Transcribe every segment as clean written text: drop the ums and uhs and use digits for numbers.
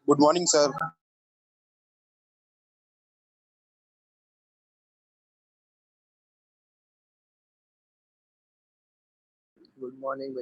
Good morning, sir. Good morning,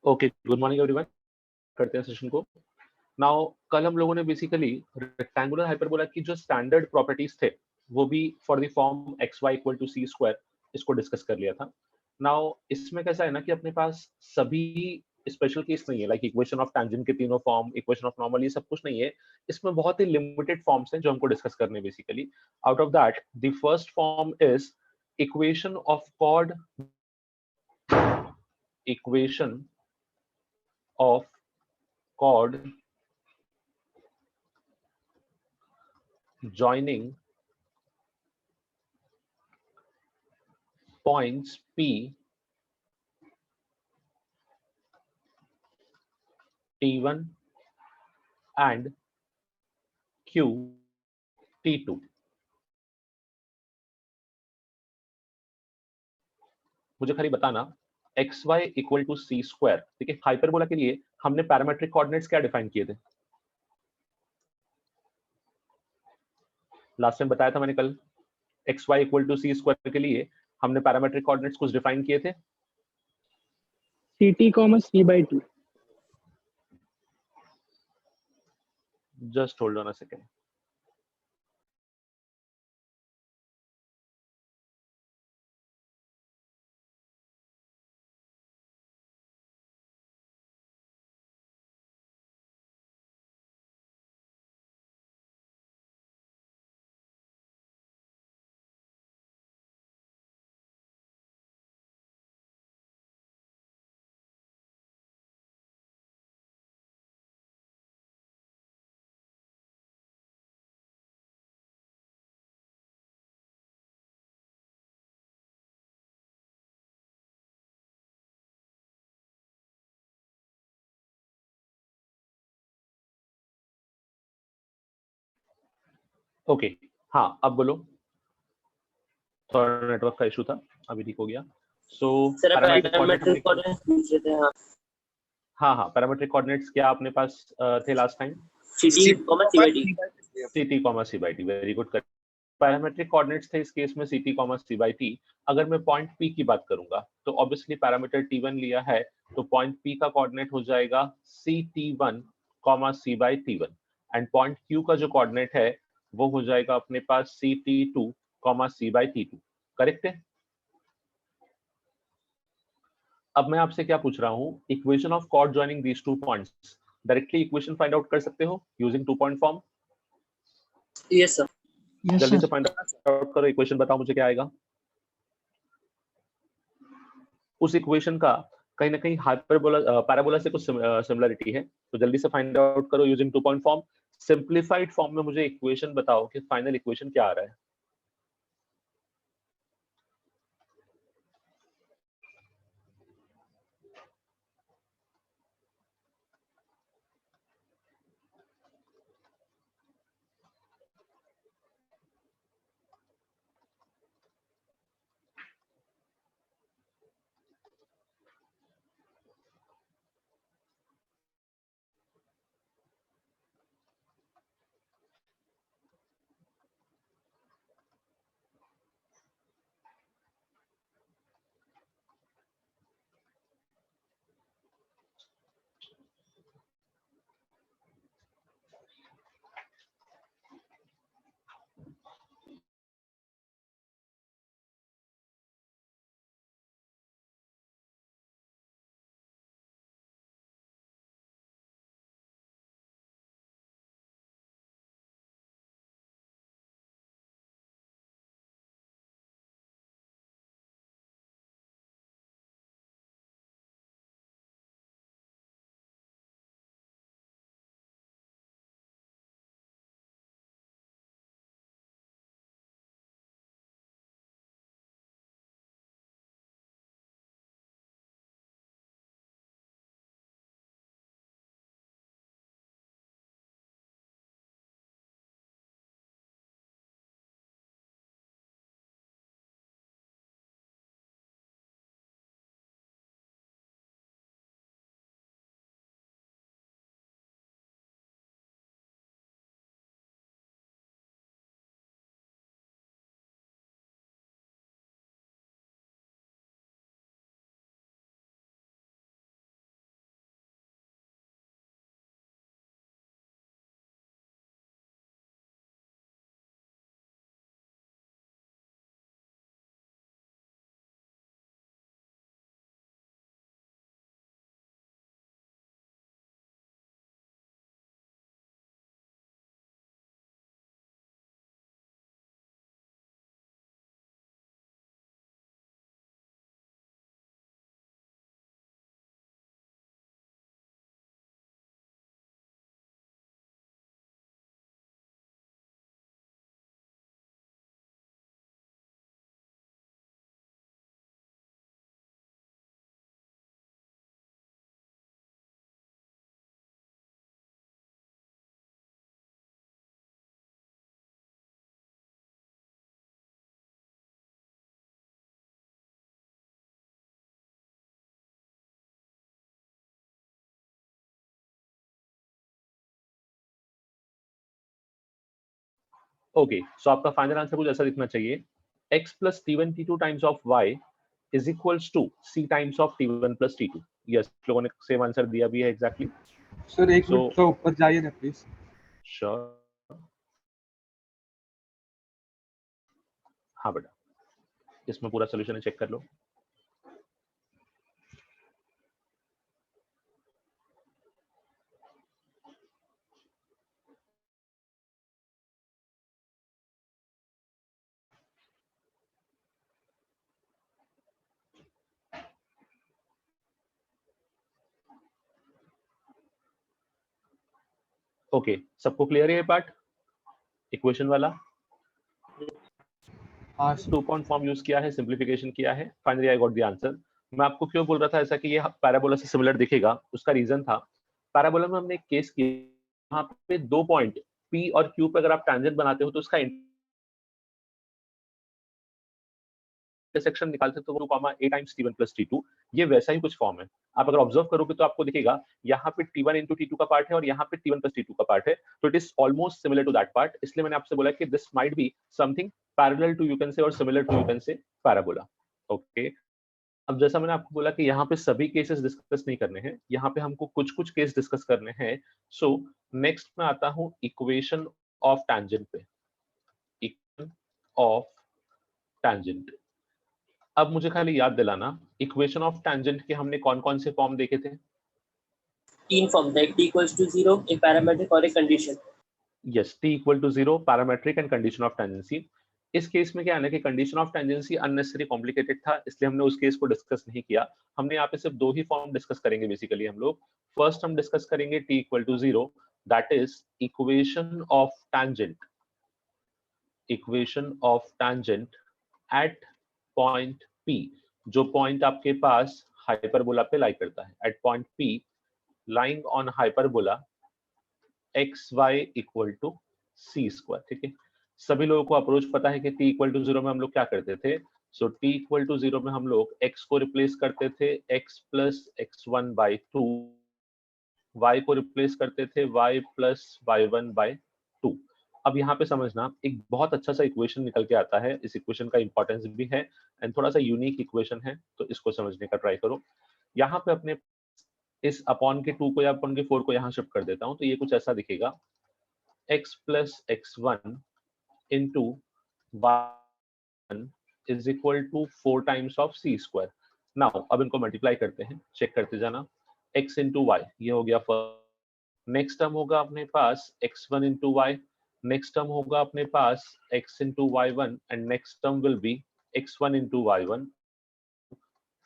okay, good morning everyone. करते हैं session को। Now कल हम लोगों ने बेसिकली रेक्टेंगुलर हाइपरबोला की जो स्टैंडर्ड प्रॉपर्टीज थे वो भी for the form x y equal to C square इसको डिस्कस कर लिया था। नाउ इसमें कैसा है ना कि अपने पास सभी स्पेशल केस नहीं है, लाइक इक्वेशन ऑफ टैंजेंट के तीनों फॉर्म, इक्वेशन ऑफ नॉर्मल, ये सब कुछ नहीं है। इसमें बहुत ही लिमिटेड फॉर्म्स हैं जो हमको डिस्कस करने हैं basically. Out of that the first form is equation of chord, equation of chord joining points P, T1 and Q, T2। मुझे खाली बताना x y equal to C square, ठीक है, हाइपरबोला के लिए हमने पैरामेट्रिक कोऑर्डिनेट्स क्या डिफाइन किए थे? लास्ट टाइम बताया था मैंने कल, x y equal to C square के लिए हमने पैरामेट्रिक कोऑर्डिनेट्स कुछ डिफाइन किए थे। ct comma c by 2। Just hold on a second. Okay, हाँ अब बोलो। थोड़ा नेटवर्क का इशू था, अभी ठीक हो गया। सो पैरामेट्रिक कोऑर्डिनेट्स पूछे थे। हाँ हाँ, पैरामेट्रिक कोऑर्डिनेट्स क्या अपने पास थे last time? ct comma c by d। ct comma c by t, very good. Parametric coordinates थे इस केस में ct comma c by t. अगर मैं पॉइंट P की बात करूंगा तो ऑब्वियसली पैरामीटर T1 लिया है, तो पॉइंट P का कोऑर्डिनेट हो जाएगा ct1 comma c by T1 and point Q का जो कोऑर्डिनेट है वो हो जाएगा अपने पास ct2 comma c by T2। Correct है? अब मैं आपसे क्या पूछ रहा हूँ, equation of chord joining these two points, directly equation find out कर सकते हो using two point form? Yes sir. जल्दी से फाइंड आउट करो, इक्वेशन बताओ मुझे क्या आएगा। उस इक्वेशन का कहीं ना कहीं हाइपरबोला पैराबोला से कुछ सिमिलरिटी है, तो जल्दी से फाइंड आउट करो using two point form. Simplified form में मुझे इक्वेशन बताओ कि फाइनल इक्वेशन क्या आ रहा है। ओके, सो आपका फाइनल आंसर कुछ ऐसा दिखना चाहिए, x plus t1 t2 times of y is equals to c times of t1 plus t2. Yes, लोगों ने सेम आंसर दिया भी है एग्जैक्टली। सर एक So- मिनट तो ऊपर जाइए ना प्लीज। श्योर, हाँ बेटा, इसमें पूरा सोल्यूशन चेक कर लो। ओके, सबको क्लियर है ये पार्ट, इक्वेशन वाला? हाँ टू पॉइंट फॉर्म यूज किया है, सिंप्लीफिकेशन किया है, finally I got the answer. मैं आपको क्यों बोल रहा था ऐसा कि ये पैराबोला से सिमिलर दिखेगा, उसका रीजन था, पैराबोला में हमने एक केस किया, यहाँ पे 2 पॉइंट P और Q पे अगर आप टैंजेंट बनाते हो तो उसका इंटरसेक्शन निकालते तो वो comma a times t1 plus t2, ये वैसा ही कुछ फॉर्म है। आप अगर ऑब्जर्व करोगे तो आपको दिखेगा यहाँ पे t1 into t2 का पार्ट है और यहाँ पे t1 प्लस t2 का पार्ट है, तो it is almost similar to that part. इसलिए मैंने आपसे बोला कि this might be something parallel to you can say और similar to you can say parabola. Okay, अब जैसा मैंने आपको बोला कि यहाँ पे सभी केसेस डिस्कस नहीं करने हैं, यहाँ पे हमको कुछ कुछ केस डिस्कस करने हैं। सो नेक्स्ट मैं आता हूँ इक्वेशन ऑफ टैंजेंट पे, इक्वेशन ऑफ टैंजेंट। अब मुझे खाली याद दिलाना, इक्वेशन ऑफ टैंजेंट के हमने कौन कौन से फॉर्म देखे थे? 3 form, like t equals to 0, a parametric और a condition. Yes, t equal to 0, parametric and condition of tangency. इस केस में क्या है ना कि condition of tangency unnecessary complicated था, इसलिए हमने उस केस को डिस्कस नहीं किया। हमने यहाँ पे सिर्फ 2 ही फॉर्म डिस्कस करेंगे बेसिकली हम लोग। फर्स्ट हम डिस्कस करेंगे t equal to 0, that is equation of tangent, equation of tangent at point P, जो पॉइंट आपके पास हाइपरबोला पे लाई करता है, at point P lying on hyperbola xy equal to c square. ठीक है, सभी लोगों को अप्रोच पता है कि t इक्वल टू 0 में हम लोग क्या करते थे। सो t इक्वल टू 0 में हम लोग x को रिप्लेस करते थे x plus x1 by 2, y को रिप्लेस करते थे y प्लस y1 बाई 2। अब यहाँ पे समझना, एक बहुत अच्छा सा इक्वेशन निकल के आता है, इस इक्वेशन का इंपॉर्टेंस भी है एंड थोड़ा सा यूनिक इक्वेशन है, तो इसको समझने का ट्राई करो। यहाँ पे अपने इस अपॉन के 2 को या अपॉन के 4 को यहाँ शिफ्ट कर देता हूँ, तो ये कुछ ऐसा दिखेगा, x plus x1 into y1 is equal to 4 times of c square. Now अब इनको मल्टीप्लाई करते हैं, चेक करते जाना, x इंटू वाई, ये हो गया फर्स्ट। नेक्स्ट टर्म होगा अपने पास x1 into y, next term होगा अपने पास x into y1 and next term will be x1 into y1,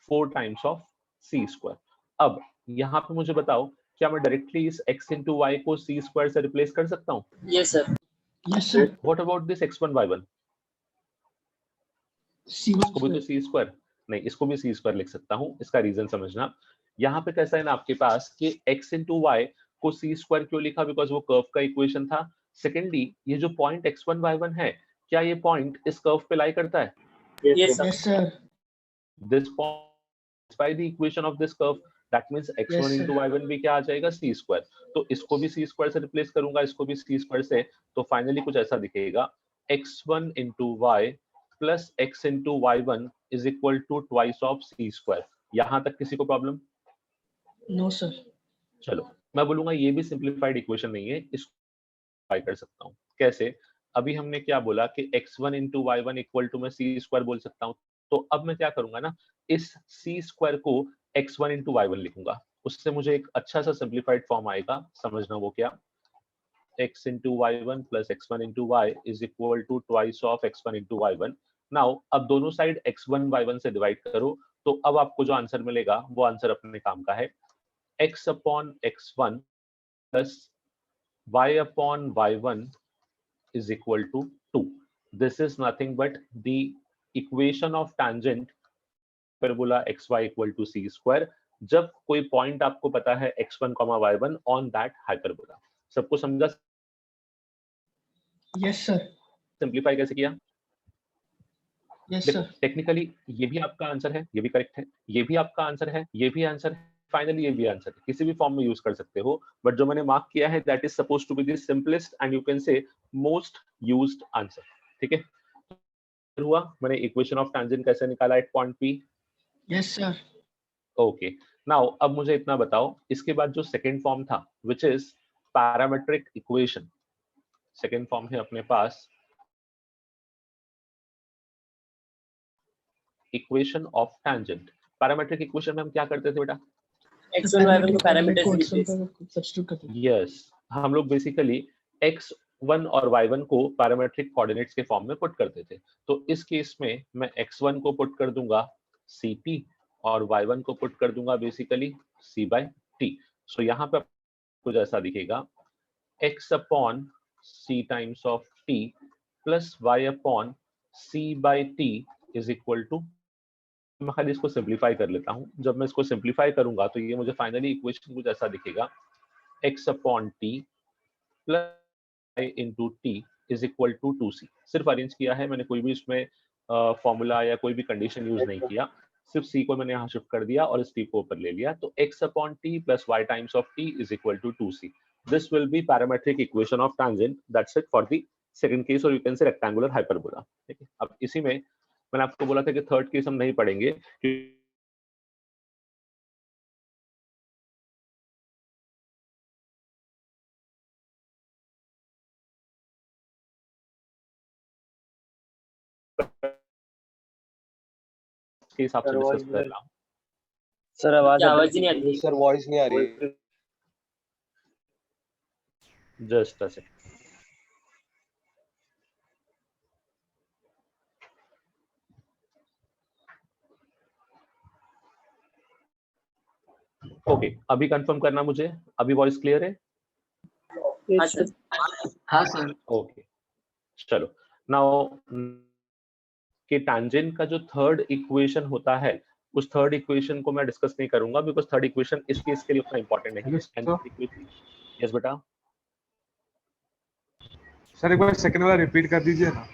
4 times of c square. अब यहाँ पे मुझे बताओ, क्या मैं डायरेक्टली इस x इंटू वाई को c स्क्वायर से रिप्लेस कर सकता हूँ? Yes sir. Yes, sir. What about this x1 y1? C1 इसको भी तो square. c स्क्वायर, नहीं इसको भी c स्क्वायर लिख सकता हूँ। इसका रीजन समझना, यहाँ पे कैसा है ना आपके पास कि x इंटू वाई को c स्क्वायर क्यों लिखा, बिकॉज वो कर्व का इक्वेशन था। सेकेंडली, ये जो पॉइंट x1 y1 है, क्या ये पॉइंट इस कर्व पे लाई करता है? Yes sir. Yes, sir. This point by the equation of this curve, that means x1 Yes, sir. into y1 भी क्या आ जाएगा, c स्क्वायर। तो इसको भी c स्क्वायर से रिप्लेस करूंगा, इसको भी c स्क्वायर से, तो फाइनली कुछ ऐसा दिखेगा, x1 into y plus x into y1 is equal to twice of c square. यहाँ तक किसी को प्रॉब्लम? No, sir. चलो, मैं बोलूंगा ये भी सिंप्लीफाइड इक्वेशन नहीं है, इसको ट्राई कर सकता हूँ। कैसे? अभी हमने क्या बोला कि x1 into y1 equal to मैं c स्क्वायर बोल सकता हूँ, तो अब मैं क्या करूंगा ना, इस c स्क्वायर को x1 into y1 लिखूंगा, उससे मुझे एक अच्छा सा सिंप्लीफाइड फॉर्म आएगा। समझना वो क्या, x into y1 plus x1 into y is equal to twice of x1 into y1। Now अब दोनों साइड x1 y1 से डिवाइड करो, तो अब आपको जो आंसर मिलेगा वो आंसर अपने काम का है, x upon x1 plus y upon y1 is equal to 2। This is nothing but the equation of tangent hyperbola xy equal to c square, जब कोई पॉइंट आपको पता है x1, y1 on that hyperbola। सबको समझा? Yes, sir. सिंप्लीफाई कैसे किया? Yes, देखो, sir. टेक्निकली ये भी आपका आंसर है, ये भी करेक्ट है, ये भी आपका आंसर है, ये भी आंसर है, फाइनली ये भी आंसर है, किसी भी फॉर्म में यूज कर सकते हो, बट जो मैंने मार्क किया है that is suppose to be the simplest and you can say most used answer. ठीक है, हुआ मैंने इक्वेशन ऑफ टेंजेंट कैसे निकाला at point P. Yes, sir. Okay, now अब मुझे इतना बताओ, इसके बाद जो सेकंड फॉर्म था which is parametric equation, second form है अपने पास equation of tangent. Parametric equation में हम क्या करते थे बेटा? x1 y1 को पैरामीटर्स रिप्लेस। सब्स्टिट्यूट करते हैं। यस, हम लोग बेसिकली x1 और y1 को पैरामेट्रिक कोऑर्डिनेट्स के फॉर्म में पुट करते थे। तो इस केस में मैं x1 को पुट कर दूंगा ct और y1 को पुट कर दूंगा बेसिकली c/t। सो यहाँ पे कुछ ऐसा दिखेगा x upon c times of t plus y upon c/t is equal to, मैं खाली इसको सिंप्लीफाई कर लेता हूँ। जब मैं इसको सिंप्लीफाई करूंगा तो ये मुझे फाइनली इक्वेशन कुछ ऐसा दिखेगा x upon t plus y into t is equal to 2c। सिर्फ अरेंज किया है मैंने, कोई भी इसमें फॉर्मूला या कोई भी कंडीशन यूज नहीं किया, सिर्फ c को मैंने यहाँ शिफ्ट कर दिया और इस t को ऊपर ले लिया। तो x upon t plus y times of t is equal to 2c। This will be parametric equation of tangent, that's it for the second case, और you can say rectangular hyperbola. ठीक है, अब इसी में मैंने आपको बोला था कि थर्ड केस हम नहीं पढ़ेंगे, केस आपसे डिस्कस कर रहा हूं। सर आवाज ही नहीं आ रही। सर वॉइस नहीं आ रही। Just a second. ओके, अभी कंफर्म करना मुझे, अभी वॉइस क्लियर है? हाँ सर। हाँ सर। ओके, चलो नाउ कि टेंजेंट का जो थर्ड इक्वेशन होता है उस थर्ड इक्वेशन को मैं डिस्कस नहीं करूंगा बिकॉज थर्ड इक्वेशन इस केस के लिए उतना इंपॉर्टेंट नहीं है। यस बेटा। सर एक बार सेकंड वाला रिपीट कर दीजिए ना।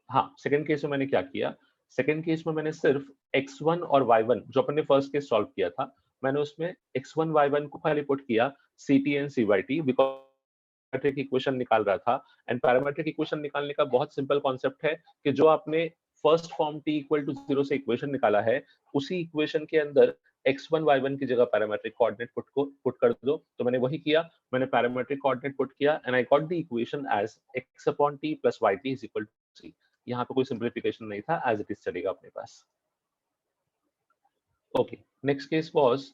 हाँ, सेकंड केस में मैंने क्या किया, सेकंड केस में मैंने सिर्फ x1 और y1 जो अपन ने फर्स्ट केस सॉल्व किया था, मैंने उसमें x1 y1 को खाली पुट किया ct and c/t because parametric equation निकाल रहा था। एंड पैरामेट्रिक इक्वेशन निकालने का बहुत सिंपल कॉन्सेप्ट है कि जो आपने first form t equal to 0 से इक्वेशन निकाला है, उसी इक्वेशन के अंदर x1 y1 की जगह पैरामेट्रिक कोऑर्डिनेट पुट कर दो। तो मैंने वही किया, मैंने पैरामेट्रिक कोऑर्डिनेट पुट किया and I got the equation as x upon t plus yt is equal to c। यहाँ पे कोई सिंप्लीफिकेशन नहीं था, एज इट इज चलेगा अपने पास। Okay, next case was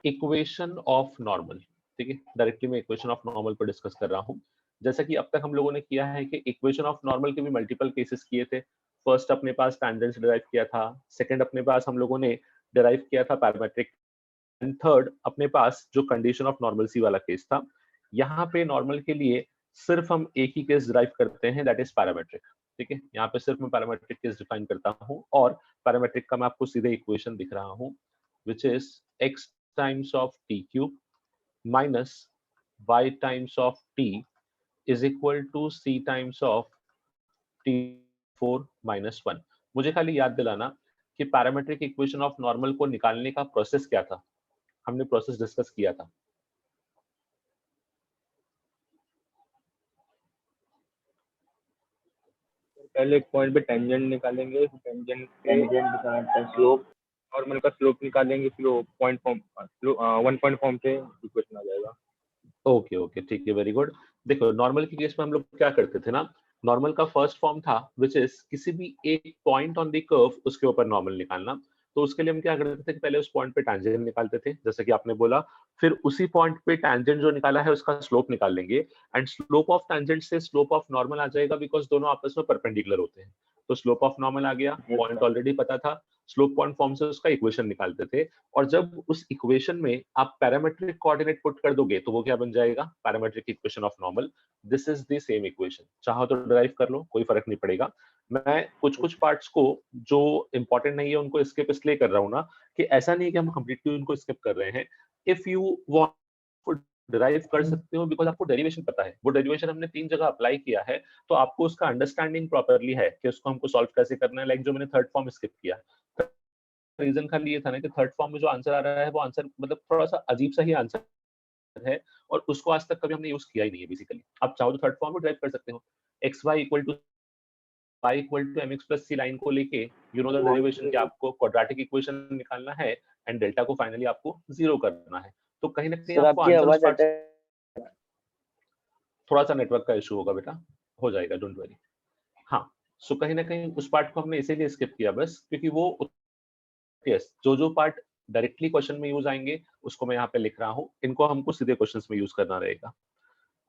equation of normal. ठीक है, डायरेक्टली मैं इक्वेशन ऑफ नॉर्मल पर डिस्कस कर रहा हूँ। जैसा कि अब तक हम लोगों ने किया है कि इक्वेशन ऑफ नॉर्मल के भी मल्टीपल केसेस किए थे। फर्स्ट अपने पास टेंजेंट डिराइव किया था, सेकंड अपने पास हम लोगों ने डिराइव किया था पैरामेट्रिक, एंड थर्ड अपने पास जो कंडीशन ऑफ नॉर्मलसी वाला केस था। यहाँ पे नॉर्मल के लिए सिर्फ हम एक ही केस डिराइव करते हैं, दैट इज पैरामेट्रिक। ठीक है, यहाँ पे सिर्फ मैं पैरामेट्रिक केस डिफाइन करता हूँ और पैरामेट्रिक का मैं आपको सीधे इक्वेशन दिख रहा हूँ which is x times of t cube minus y times of t is equal to c times of t4 minus 1। मुझे खाली याद दिलाना कि पैरामेट्रिक इक्वेशन ऑफ नॉर्मल को निकालने का प्रोसेस क्या था, हमने प्रोसेस डिस्कस किया था। पहले एक पॉइंट पे टेंजेंट निकालेंगे, टेंजेंट का स्लोप, नॉर्मल का स्लोप निकालेंगे, फिर वो point form one point form पे इक्वेशन आ जाएगा। ओके ओके, ठीक है, वेरी गुड। देखो नॉर्मल के केस में हम लोग क्या करते थे ना, नॉर्मल का फर्स्ट फॉर्म था विच इज किसी भी एक पॉइंट ऑन द कर्व उसके ऊपर नॉर्मल निकालना। तो उसके लिए हम क्या करते थे कि पहले उस पॉइंट पे टेंजेंट निकालते थे जैसे कि आपने बोला, फिर उसी पॉइंट पे टेंजेंट जो निकाला है उसका स्लोप निकाल लेंगे, एंड स्लोप ऑफ टेंजेंट से स्लोप ऑफ नॉर्मल आ जाएगा बिकॉज दोनों आपस में परपेंडिकुलर होते हैं। तो स्लोप ऑफ नॉर्मल आ गया, पॉइंट ऑलरेडी पता था, स्लोप पॉइंट फॉर्म से उसका इक्वेशन निकालते थे। और जब उस इक्वेशन में आप पैरामेट्रिक कोऑर्डिनेट पुट कर दोगे तो वो क्या बन जाएगा, parametric equation of normal. This is the same equation, चाहो तो डिराइव कर लो, कोई फर्क नहीं पड़ेगा। मैं कुछ पार्ट्स को जो इंपॉर्टेंट नहीं है उनको स्किप इसलिए कर रहा हूँ ना, कि ऐसा नहीं है कि हम कंप्लीटली उनको स्किप कर रहे हैं। इफ यू वांट डिराइव कर सकते हो बिकॉज आपको डेरिवेशन पता है, वो डेरिवेशन हमने 3 जगह अप्लाई किया है, तो आपको उसका अंडरस्टैंडिंग प्रॉपर्ली है कि उसको हमको सॉल्व कैसे करना है। लाइक जो मैंने थर्ड फॉर्म स्किप किया, रीजन खाली ये था ना कि थर्ड फॉर्म में जो आंसर आ रहा है वो आंसर मतलब थोड़ा सा अजीब सा ही आंसर है और उसको आज तक कभी हमने यूज किया ही नहीं है बेसिकली। आप चाहो तो थर्ड फॉर्म में ड्राइव कर सकते हो, xy equal to y equal to mx plus c line को लेके यू नो द डेरिवेशन कि आपको क्वाड्रेटिक इक्वेशन निकालना है एंड डेल्टा को फाइनली आपको जीरो करना है। तो कहीं ना कहीं सर आपको आपकी आंसर आवाज पार्ट अटक थोड़ा सा नेटवर्क का इशू होगा बेटा, हो जाएगा, डोंट वरी। हाँ, सो कहीं ना कहीं उस पार्ट को हमने इसीलिए स्किप किया बस क्योंकि वो यस जो पार्ट डायरेक्टली क्वेश्चन में यूज आएंगे उसको मैं यहाँ पे लिख रहा हूँ, इनको हमको सीधे क्वेश्चंस में यूज करना रहेगा।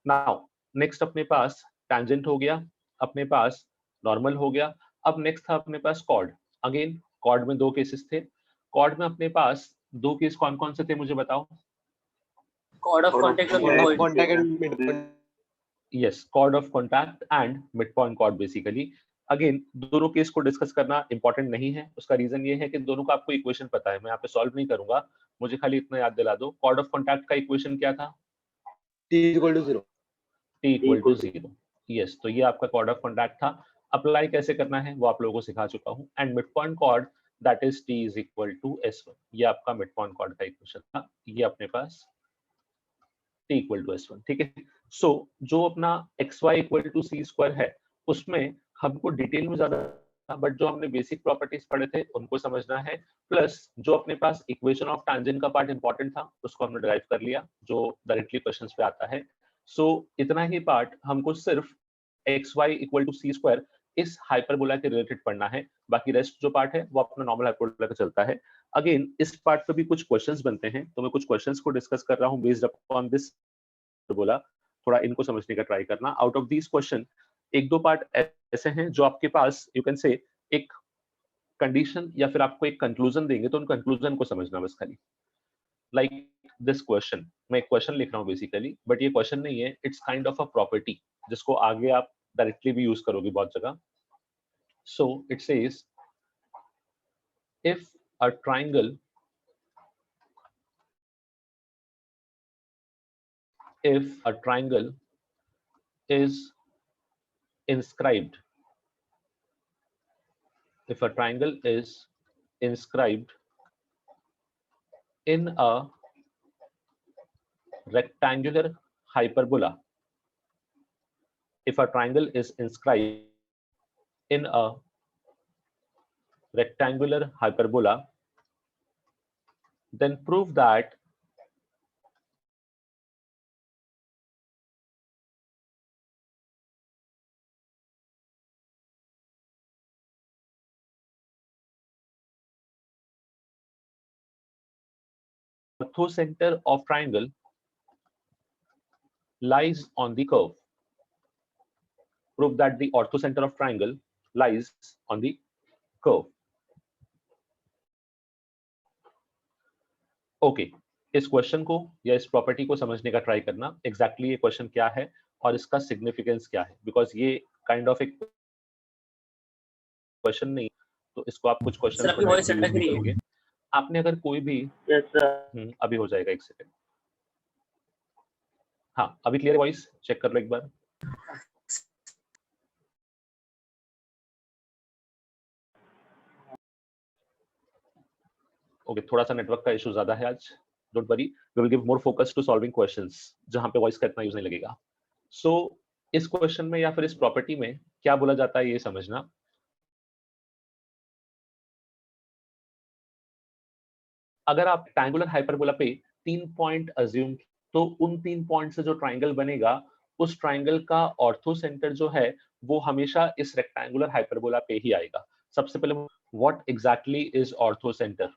नाउ नेक्स्ट अपने पास टैंजेंट हो गया, अपने पास नॉर्मल हो गया। अब नेक्स्ट था अपने पास कॉर्ड। अगेन कॉर्ड में दो केसेस थे। कॉर्ड में अपने पास दो केस कौन कौन से थे मुझे बताओ? कॉर्ड ऑफ कांटेक्ट और mid point. Contact and mid point. Yes, chord of contact and mid point chord basically. Again दोनों केस को डिस्कस करना इंपॉर्टेंट नहीं है, उसका रीजन ये है कि दोनों का आपको इक्वेशन पता है, मैं यहाँ पे सॉल्व नहीं करूंगा, मुझे खाली इतना याद दिला दो। कॉर्ड ऑफ कॉन्टैक्ट का इक्वेशन क्या था? t equal to 0। t equal to 0। Yes, तो ये आपका कॉर्ड ऑफ कॉन्टैक्ट था। अप्लाई कैसे करना है वो आप लोगों को सिखा चुका हूँ। And mid point chord that is t is equal to s1, ये आपका मिड पॉइंट कॉर्ड का इक्वेशन था, ये अपने पास t इक्वल टू s1। ठीक है, सो जो अपना xy equal to c square है उसमें हमको डिटेल में ज्यादा, बट जो हमने बेसिक प्रॉपर्टीज पढ़े थे उनको समझना है, प्लस जो अपने पास इक्वेशन ऑफ टैंजेंट का पार्ट इंपॉर्टेंट था उसको हमने डिराइव कर लिया जो डायरेक्टली क्वेश्चंस पे आता है। सो इतना ही पार्ट हमको सिर्फ xy equal to c square इस हाइपरबोला के रिलेटेड पढ़ना है, बाकी रेस्ट जो पार्ट है वो अपना नॉर्मल हाइपरबोला का चलता है। अगेन इस पार्ट पे भी कुछ क्वेश्चंस बनते हैं, तो मैं कुछ क्वेश्चंस को डिस्कस कर रहा हूँ बेस्ड अपॉन दिस बोला, थोड़ा इनको समझने का ट्राई करना। आउट ऑफ दीज क्वेश्चन एक दो पार्ट ऐसे हैं जो आपके पास यू कैन से एक कंडीशन या फिर आपको एक कंक्लूजन देंगे, तो उन कंक्लूजन को समझना बस खाली। लाइक दिस क्वेश्चन, मैं एक क्वेश्चन लिख रहा हूँ बेसिकली, बट ये क्वेश्चन नहीं है, it's kind of a property जिसको आगे आप डायरेक्टली भी यूज करोगे बहुत जगह। So it says if a triangle is inscribed, if a triangle is inscribed in a rectangular hyperbola, if a triangle is inscribed in a rectangular hyperbola, then prove that orthocenter of triangle lies on the curve. Prove that the orthocenter of triangle lies on the curve. Okay, इस question को या इस property को समझने का try करना, exactly ये question क्या है और इसका सिग्निफिकेंस क्या है, बिकॉज ये काइंड ऑफ एक क्वेश्चन नहीं, तो इसको आप कुछ क्वेश्चन सर आपकी वॉइस अटक रही है। आपने अगर कोई भी यस सर। अभी हो जाएगा, एक सेकंड। हाँ, अभी क्लियर वॉइस चेक कर लो एक बार। ओके, थोड़ा सा नेटवर्क का इशू ज्यादा है आज, don't worry, we will give more focus to solving questions जहां पे वॉइस का इतना यूज नहीं लगेगा। सो इस क्वेश्चन में या फिर इस प्रॉपर्टी में क्या बोला जाता है ये समझना। अगर आप ट्रायंगुलर हाइपरबोला पे 3 पॉइंट अज्यूम, तो उन 3 पॉइंट से जो ट्रायंगल बनेगा उस ट्रायंगल का ऑर्थो सेंटर जो है वो हमेशा इस रेक्टेंगुलर हाइपरबोला पे ही आएगा। सबसे पहले what exactly is ortho centre?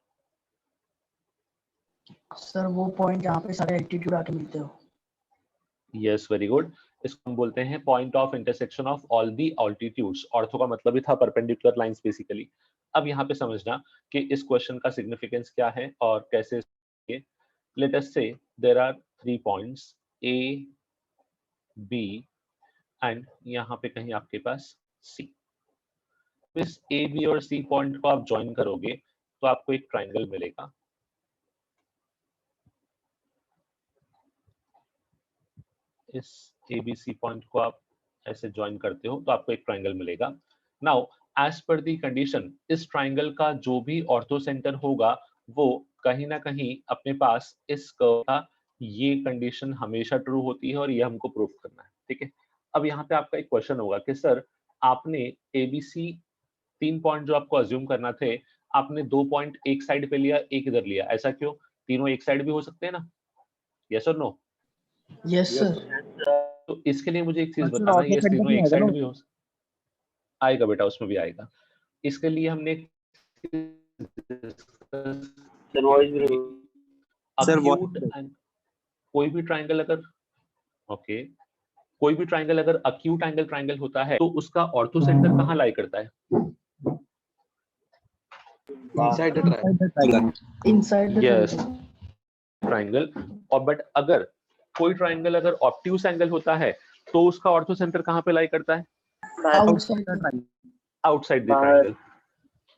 Sir वो पॉइंट जहाँ पे सारे एल्टीट्यूड आके मिलते हो। यस, वेरी गुड, इसको हम बोलते हैं point of intersection of all the altitudes. Ortho का मतलब ही था परपेंडिकुलर लाइंस बेसिकली। अब यहाँ पे समझना कि इस क्वेश्चन का सिग्निफिकेंस क्या है और कैसे। लेट अस से there are 3 points A B and यहाँ पे कहीं आपके पास सी। इस ए बी और सी पॉइंट को आप ज्वाइन करोगे तो आपको एक ट्राइंगल मिलेगा। इस ए बी सी पॉइंट को आप ऐसे ज्वाइन करते हो तो आपको एक ट्राइंगल मिलेगा। नाउ एज पर दी कंडीशन इस ट्राइंगल का जो भी ऑर्थो सेंटर होगा वो कहीं ना कहीं अपने पास इस कर्व का ये कंडीशन हमेशा ट्रू होती है और ये हमको प्रूव करना है, ठीक है। अब यहाँ पे आपका एक क्वेश्चन होगा कि सर आपने एबीसी 3 पॉइंट जो आपको अज्यूम करना थे, आपने 2 पॉइंट एक साइड पे लिया, एक इधर लिया, ऐसा क्यों? तीनों एक साइड भी हो सकते हैं ना, यस और नो? Yes sir. तो इसके लिए मुझे एक चीज सर बताना, ऑर्थो ये सेंटर तीनों में एक आएगा साइड ना? भी हो आएगा बेटा, उसमें भी आएगा। इसके लिए हमने sir voice sir acute and कोई भी ट्राइंगल अगर ओके कोई भी ट्राइंगल अगर अक्यूट एंगल ट्राइंगल होता है तो उसका ऑर्थो सेंटर कहाँ लाई करता है? Inside the triangle. Inside the yes, triangle. और बट अगर कोई ट्राइंगल अगर ऑब्ट्यूस एंगल होता है तो उसका ऑर्थो सेंटर कहाँ पे लाई करता है? आउटसाइड। Outside the triangle.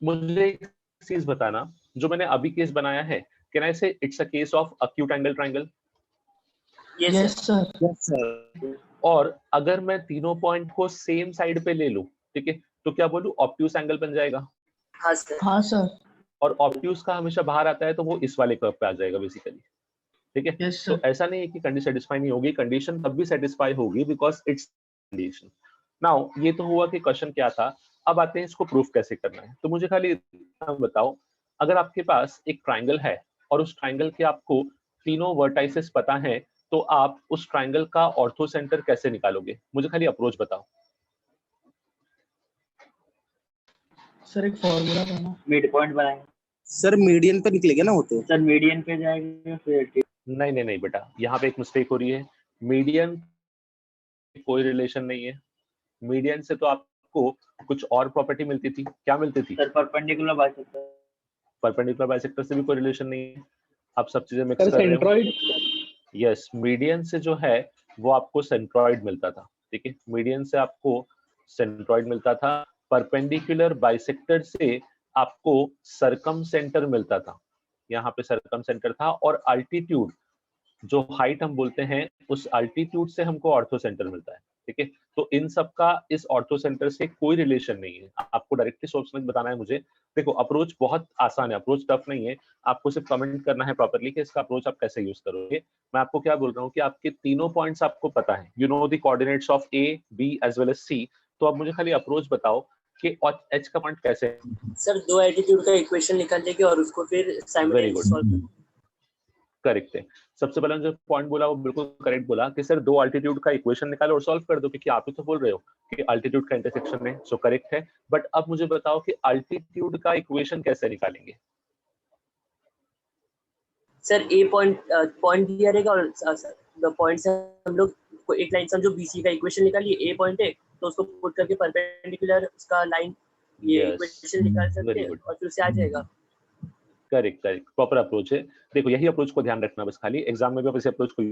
मुझे एक चीज बताना, जो मैंने अभी केस बनाया है, कैन आई से it's a case of acute angle triangle? Yes sir. Yes sir. और अगर मैं तीनों पॉइंट को सेम साइड पे ले लूं, ठीक है, तो क्या बोलूं, ऑब्ट्यूस एंगल बन जाएगा। हाँ सर। हाँ सर। और ऑब्ट्यूस का हमेशा बाहर आता है तो वो इस वाले कर्व पे आ जाएगा बेसिकली, ठीक है। यस तो सर। ऐसा नहीं है कि कंडीशन सेटिस्फाई नहीं होगी, कंडीशन तब भी सेटिस्फाई होगी बिकॉज इट्स कंडीशन। नाउ ये तो हुआ कि क्वेश्चन क्या था, अब आते हैं इसको प्रूफ कैसे करना है। तो मुझे खाली इतना बताओ, अगर आपके पास एक ट्राइंगल है और उस ट्राइंगल के आपको तीनों वर्टाइसेस पता है, तो आप उस ट्राइंगल का ऑर्थो सेंटर कैसे निकालोगे? मुझे खाली अप्रोच बताओ। सर एक फॉर्मूला था ना, मिड पॉइंट बनाएंगे सर मीडियन पे निकलेगा ना वो तो। सर, मीडियन पे जाएंगे फिर नहीं नहीं नहीं बेटा, यहाँ पे एक मिस्टेक हो रही है। मीडियन कोई रिलेशन नहीं है, मीडियन से तो आपको कुछ और प्रॉपर्टी मिलती थी। क्या मिलती थी? Sir perpendicular bisector. Perpendicular bisector से भी कोई रिलेशन नहीं है। आप सब चीजें मिक्स कर रहे हो। यस, मीडियन से जो है वो आपको सेंट्रॉइड मिलता था, ठीक है, मीडियन से आपको सेंट्रॉइड मिलता था। परपेंडिकुलर बाइसेक्टर से आपको सरकम सेंटर मिलता था, यहाँ पे सरकम सेंटर था। और अल्टीट्यूड, जो हाइट हम बोलते हैं, उस अल्टीट्यूड से हमको ऑर्थो सेंटर मिलता है, ठीक है। तो इन सब का इस ऑर्थो सेंटर से कोई रिलेशन नहीं है। आपको डायरेक्टली सोच समझ बताना है मुझे। देखो अप्रोच बहुत आसान है, अप्रोच टफ नहीं है। आपको सिर्फ कमेंट करना है प्रॉपर्ली कि इसका अप्रोच आप कैसे यूज करोगे। मैं आपको क्या बोल रहा हूँ कि आपके तीनों पॉइंट्स आपको पता है, you know the coordinates of A, B as well as C. तो अब मुझे खाली अप्रोच बताओ कि एच का पॉइंट कैसे है। सर दो एल्टीट्यूड का इक्वेशन निकाल लेंगे और उसको फिर वेरी साइमल्टेनियसली गुड, सॉल्व करेंगे। करेक्ट है। सबसे पहले जो पॉइंट बोला वो बिल्कुल करेक्ट बोला कि सर दो अल्टीट्यूड का इक्वेशन निकालो और सॉल्व कर दो, क्योंकि आप ही तो बोल रहे हो कि अल्टीट्यूड का इंटरसेक्शन है। सो करेक्ट है। बट अब मुझे बताओ कि अल्टीट्यूड का इक्वेशन कैसे निकालेंगे? सर ए पॉइंट दिया रहेगा और द पॉइंट से हम लोग को एक लाइन समझो बीसी का इक्वेशन निकालिए, ए पॉइंट है तो उसको पुट करके परपेंडिकुलर उसका लाइन ये Yes, इक्वेशन निकाल सकते very हैं good. और फिर से आ जाएगा। करेक्ट करेक्ट, प्रॉपर अप्रोच है। देखो यही अप्रोच को ध्यान रखना बस, खाली एग्जाम में भी आप इस अप्रोच को।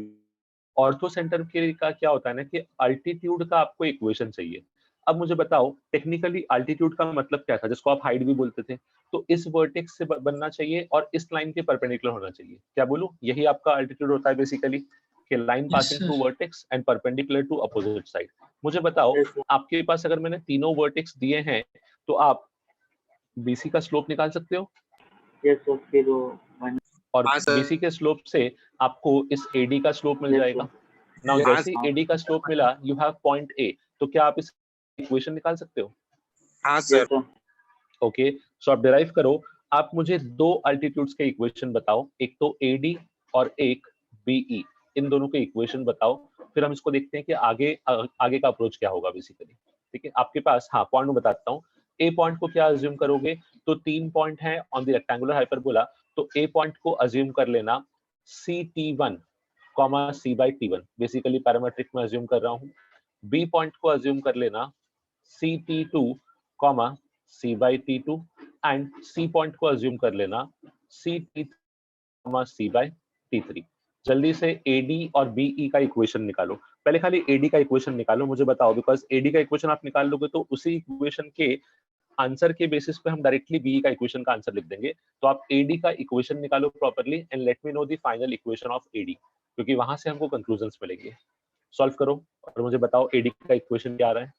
ऑर्थो सेंटर के का क्या होता है ना कि अल्टीट्यूड का आपको इक्वेशन चाहिए। अब मुझे बताओ टेक्निकली अल्टीट्यूड का मतलब क्या था, जिसको आप हाइट भी बोलते थे। तो इस वर्टेक्स से बनना चाहिए और इस लाइन के परपेंडिकुलर होना चाहिए। क्या बोलूं, यही आपका अल्टीट्यूड होता है बेसिकली, कि line Yes, passing sir. Through vertex and perpendicular to opposite side. मुझे बताओ, आपके पास अगर मैंने तीनों वर्टेक्स दिए हैं तो आप बीसी का स्लोप निकाल सकते हो। यस सर, फिर और हाँ, सर। बीसी के स्लोप से आपको इस एडी का स्लोप मिल Yes, जाएगा। sir. नाउ Yes, जैसे sir. एडी का स्लोप मिला, यू हैव पॉइंट ए, तो क्या आप इस इक्वेशन निकाल सकते हो? हाँ सर। Yes, sir. ओके, सो आप डिराइव करो। आप मुझे दो अल्टीट्यूड्स के इक्वेशन बताओ, एक तो एडी और एक बीई, इन दोनों के इक्वेशन बताओ। फिर हम इसको देखते हैं कि आगे का अप्रोच क्या होगा बेसिकली, ठीक है। आपके पास, हाँ पॉइंट में बताता हूँ। ए पॉइंट को क्या अज्यूम करोगे, तो 3 पॉइंट है ऑन द रेक्टेंगुलर हाइपरबोला। तो ए पॉइंट को अज्यूम कर लेना CT1, C/T1, बेसिकली पैरामीट्रिक में अज्यूम कर रहा हूँ। बी पॉइंट को अज्यूम कर लेना CT2, C/T2 and C point को अज्यूम कर लेना CT3, C/T3। जल्दी से AD और BE का इक्वेशन निकालो। पहले खाली AD का इक्वेशन निकालो, मुझे बताओ, बिकॉज AD का इक्वेशन आप निकाल लोगे तो उसी इक्वेशन के आंसर के बेसिस पे हम डायरेक्टली BE का इक्वेशन का आंसर लिख देंगे। तो आप AD का इक्वेशन निकालो properly and let me know the final equation of AD, क्योंकि वहां से हमको कंक्लूजन्स मिलेंगे। सॉल्व करो और मुझे बताओ AD का इक्वेशन क्या आ रहा है।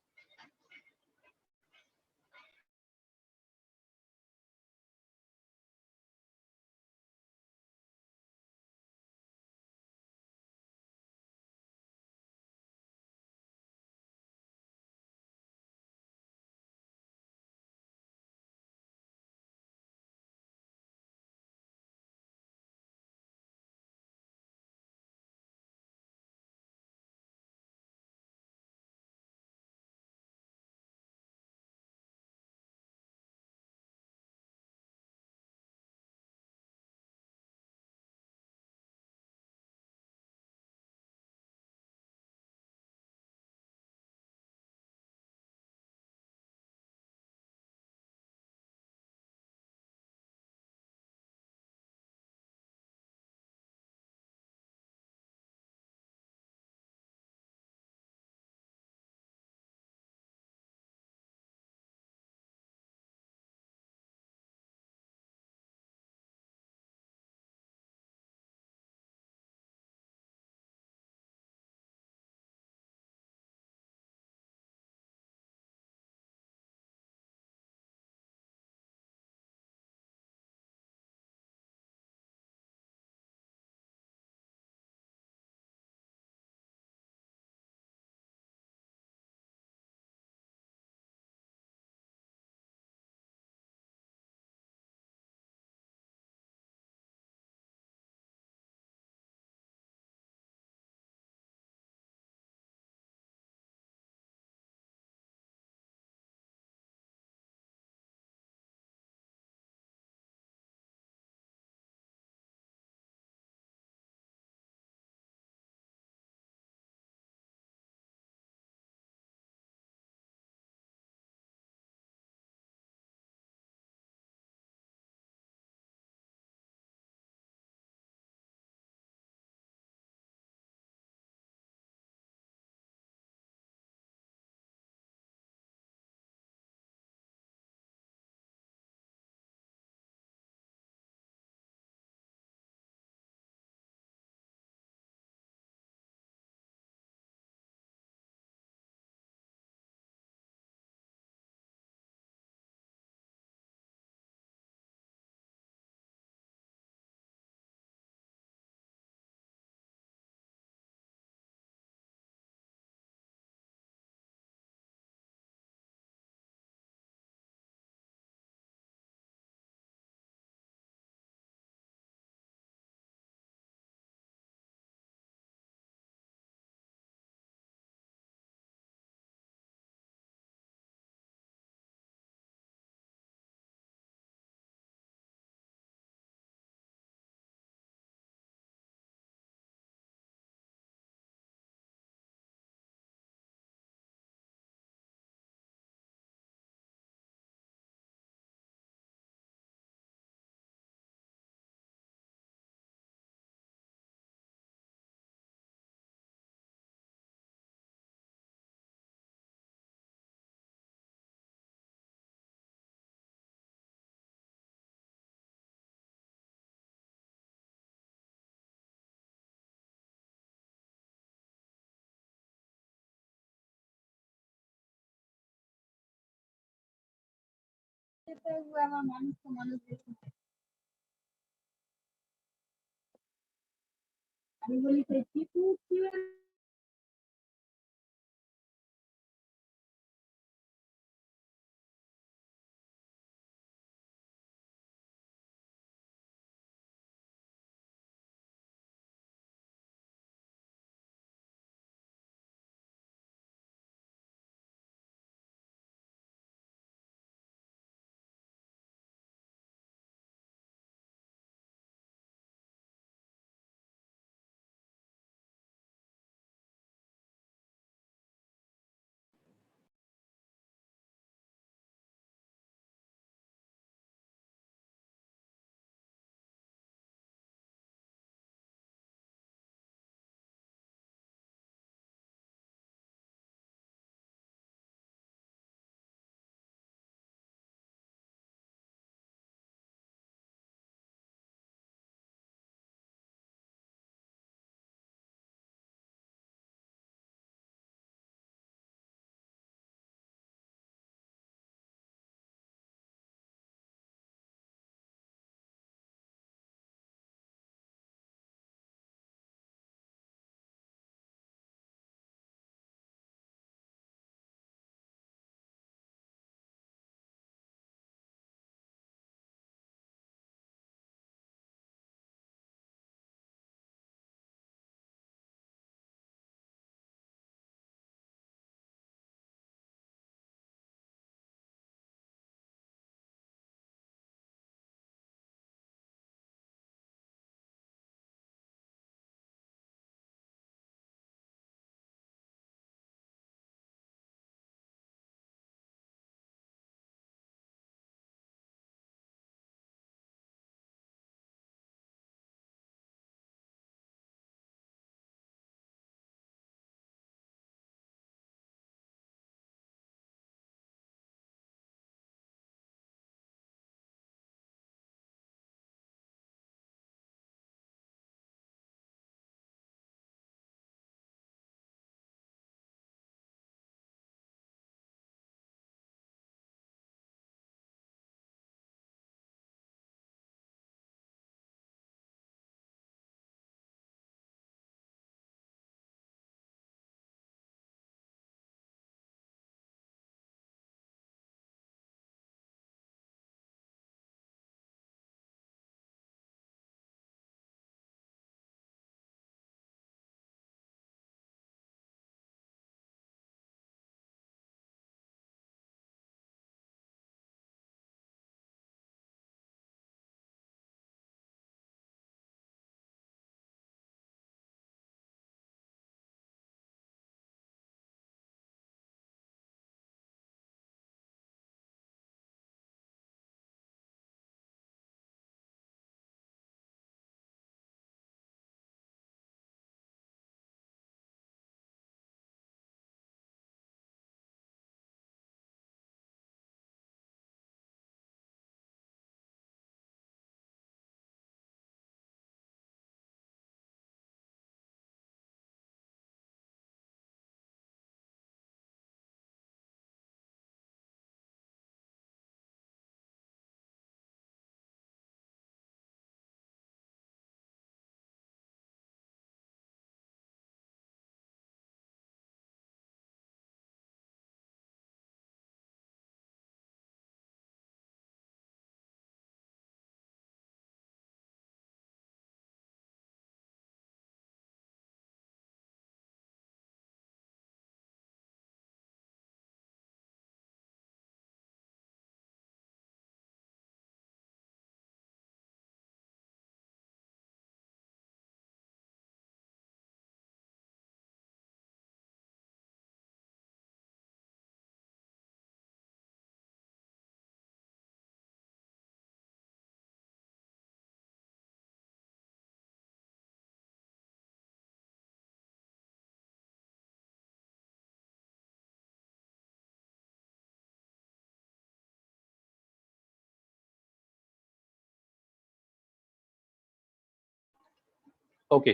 ओके,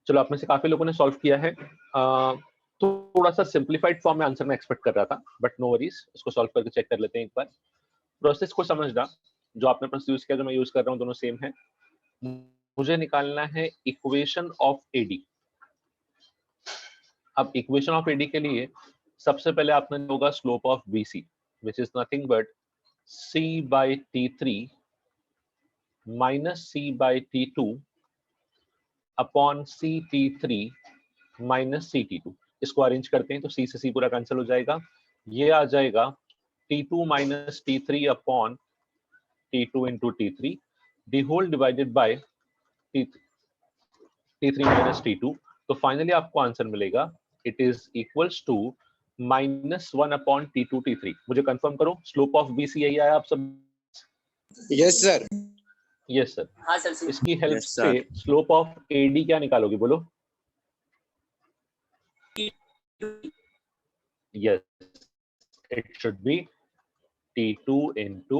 चलो आप में से काफी लोगों ने सॉल्व किया है। थोड़ा सा सिंप्लीफाइड फॉर्म में आंसर मैं एक्सपेक्ट कर रहा था, बट नो वरीज, इसको सॉल्व करके चेक कर लेते हैं एक बार। प्रोसेस को समझना, जो आपने प्रोसेस यूज किया जो मैं यूज कर रहा हूँ दोनों सेम है। मुझे निकालना है इक्वेशन ऑफ एडी। अब इक्वेशन ऑफ एडी के लिए सबसे पहले आपने होगा slope of BC which is nothing but C by T3 minus C by T2 upon C T3 minus C T2। इसको अरेंज करते हैं तो सी से सी पूरा कैंसिल हो जाएगा, ये आ जाएगा T2 minus T3 upon T2 into T3 the whole divided by T3 minus T2। तो फाइनली आपको आंसर मिलेगा it is equals to -1 upon T2 T3। मुझे कंफर्म करो स्लोप ऑफ BC यही आया आप सब? Yes sir. Yes sir. हाँ सर। इसकी हेल्प Yes, sir. से स्लोप ऑफ AD क्या निकालोगे बोलो? Yes, it should be T2 into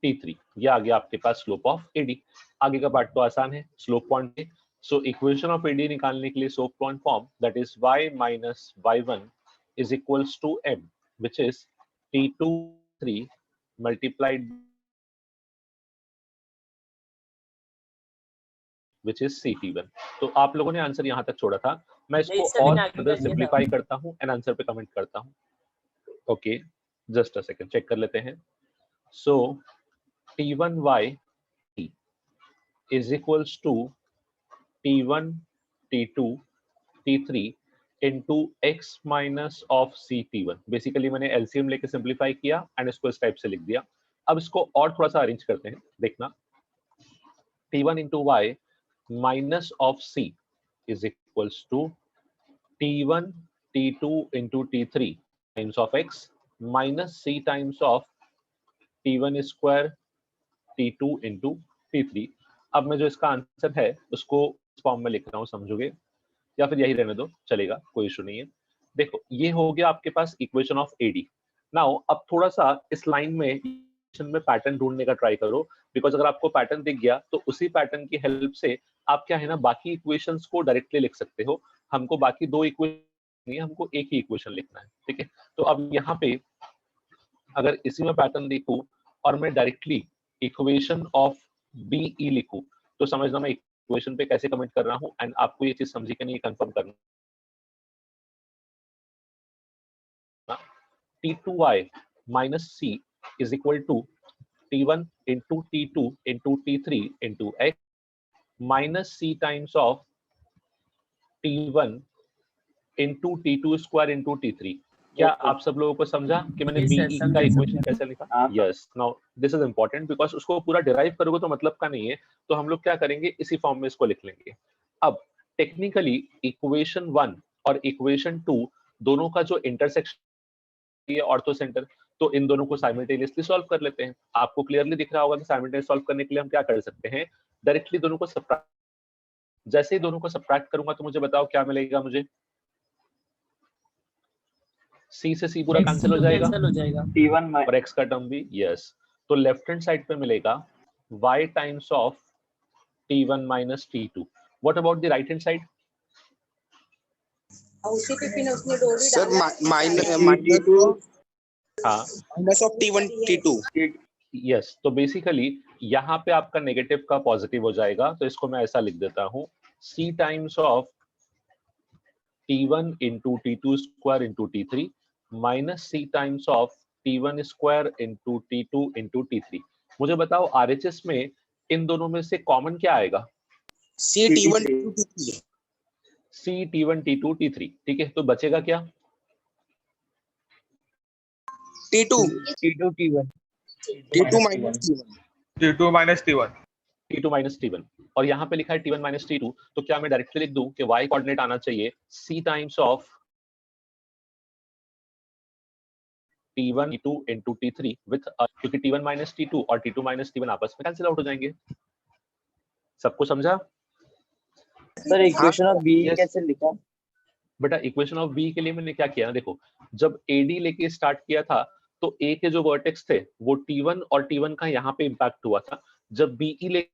T3। ये आ गया आपके पास स्लोप ऑफ AD। आगे का पार्ट तो आसान है, स्लोप पॉइंट है। सो इक्वेशन ऑफ AD निकालने के लिए slope point form that is y minus y1 is equals to m which is T2 multiplied which is CT1। तो आप लोगों ने आंसर यहाँ तक छोड़ा था, मैं नहीं, इसको सर, और मैंने आगे कर फर्दर दिया सिंपलीफाई था। करता हूँ एंड आंसर पे कमेंट करता हूँ। Okay just a second check कर लेते हैं। So T1y is equals to T1 T2 T3 into x minus of CT1। Basically मैंने एलसीएम लेके सिंपलीफाई किया एंड इसको इस टाइप से लिख दिया। अब इसको और थोड़ा सा अरेंज करते हैं, देखना T1 into y minus of C is equals to T1 T2 into T3 times of x minus C times of T1 square T2 into T3। अब मैं जो इसका आंसर है उसको इस फॉर्म में लिख रहा हूँ, समझोगे या फिर यही रहने दो चलेगा, कोई इशू नहीं है। देखो ये हो गया आपके पास इक्वेशन ऑफ AD। नाउ अब थोड़ा सा इस लाइन में पैटर्न ढूंढने का ट्राई करो, बिकॉज अगर आपको पैटर्न दिख गया तो उसी पैटर्न की हेल्प से आप क्या है ना बाकी इक्वेशंस को डायरेक्टली लिख सकते हो। हमको बाकी दो इक्वेशन नहीं है, हमको एक ही इक्वेशन लिखना है, ठीक है। तो अब यहाँ पे अगर इसी में पैटर्न देखूं और मैं डायरेक्टली इक्वेशन ऑफ BE लिखूं तो समझना मैं इक्वेशन पे कैसे कमेंट कर रहा हूं एंड आपको ये चीज समझी कि नहीं कंफर्म करना। T2y minus C is equal to T1 into T2 into T3 into x minus C times of T1 into T2 square into T3। क्या आप सब लोगों को समझा कि मैंने Yes, sir, BE समझा, का इक्वेशन समझा। कैसे लिखा? Yes, now this is important because उसको पूरा डिराइव करोगे तो मतलब का नहीं है, तो हम लोग क्या करेंगे इसी फॉर्म में इसको लिख लेंगे। अब टेक्निकली इक्वेशन 1 और इक्वेशन 2 दोनों का जो इंटरसेक्शन है ऑर्थो सेंटर, तो इन दोनों को साइमल्टेनियसली सॉल्व कर लेते हैं। आपको क्लियरली दिख रहा होगा कि साइमल्टेनियस सॉल्व करने के लिए हम क्या कर सकते हैं, डायरेक्टली दोनों को सबट्रैक्ट। जैसे ही दोनों को सबट्रैक्ट करूंगा तो मुझे बताओ क्या मिलेगा मुझे? C से C पूरा कैंसिल हो जाएगा T1 और x का टर्म भी। यस, तो लेफ्ट हैंड साइड पे मिलेगा y times of T1 minus T2। What about the right hand side? Sir minus of T1 T2। Yes, तो बेसिकली यहाँ पे आपका नेगेटिव का पॉजिटिव हो जाएगा, तो इसको मैं ऐसा लिख देता हूँ C times of T1 into T2 square into T3 minus C times of T1 square into T2 into T3। मुझे बताओ RHS में इन दोनों में से कॉमन क्या आएगा? C T1 T2 T3। C T1 T2 T3, ठीक है। तो बचेगा क्या? T2 T1 T2 minus T1। T2 minus T1 T2 minus T1 और यहाँ पे लिखा है T1 माइनस T2, तो क्या मैं डायरेक्टली लिख दूं कि y कोऑर्डिनेट आना चाहिए C times of T1 T2 into T3 with क्योंकि T1 माइनस T2 और T2 माइनस T1 आपस में कैंसिल आउट हो जाएंगे। सबको समझा? Sir equation of B Yes. कैसे लिखा? बेटा इक्वेशन ऑफ बी के लिए मैंने क्या किया ना, देखो जब AD लेके स्टार्ट किया था तो A के जो वर्टेक्स थे वो T1 और T1 का यहाँ पे इम्पैक्ट हुआ था। जब BE ले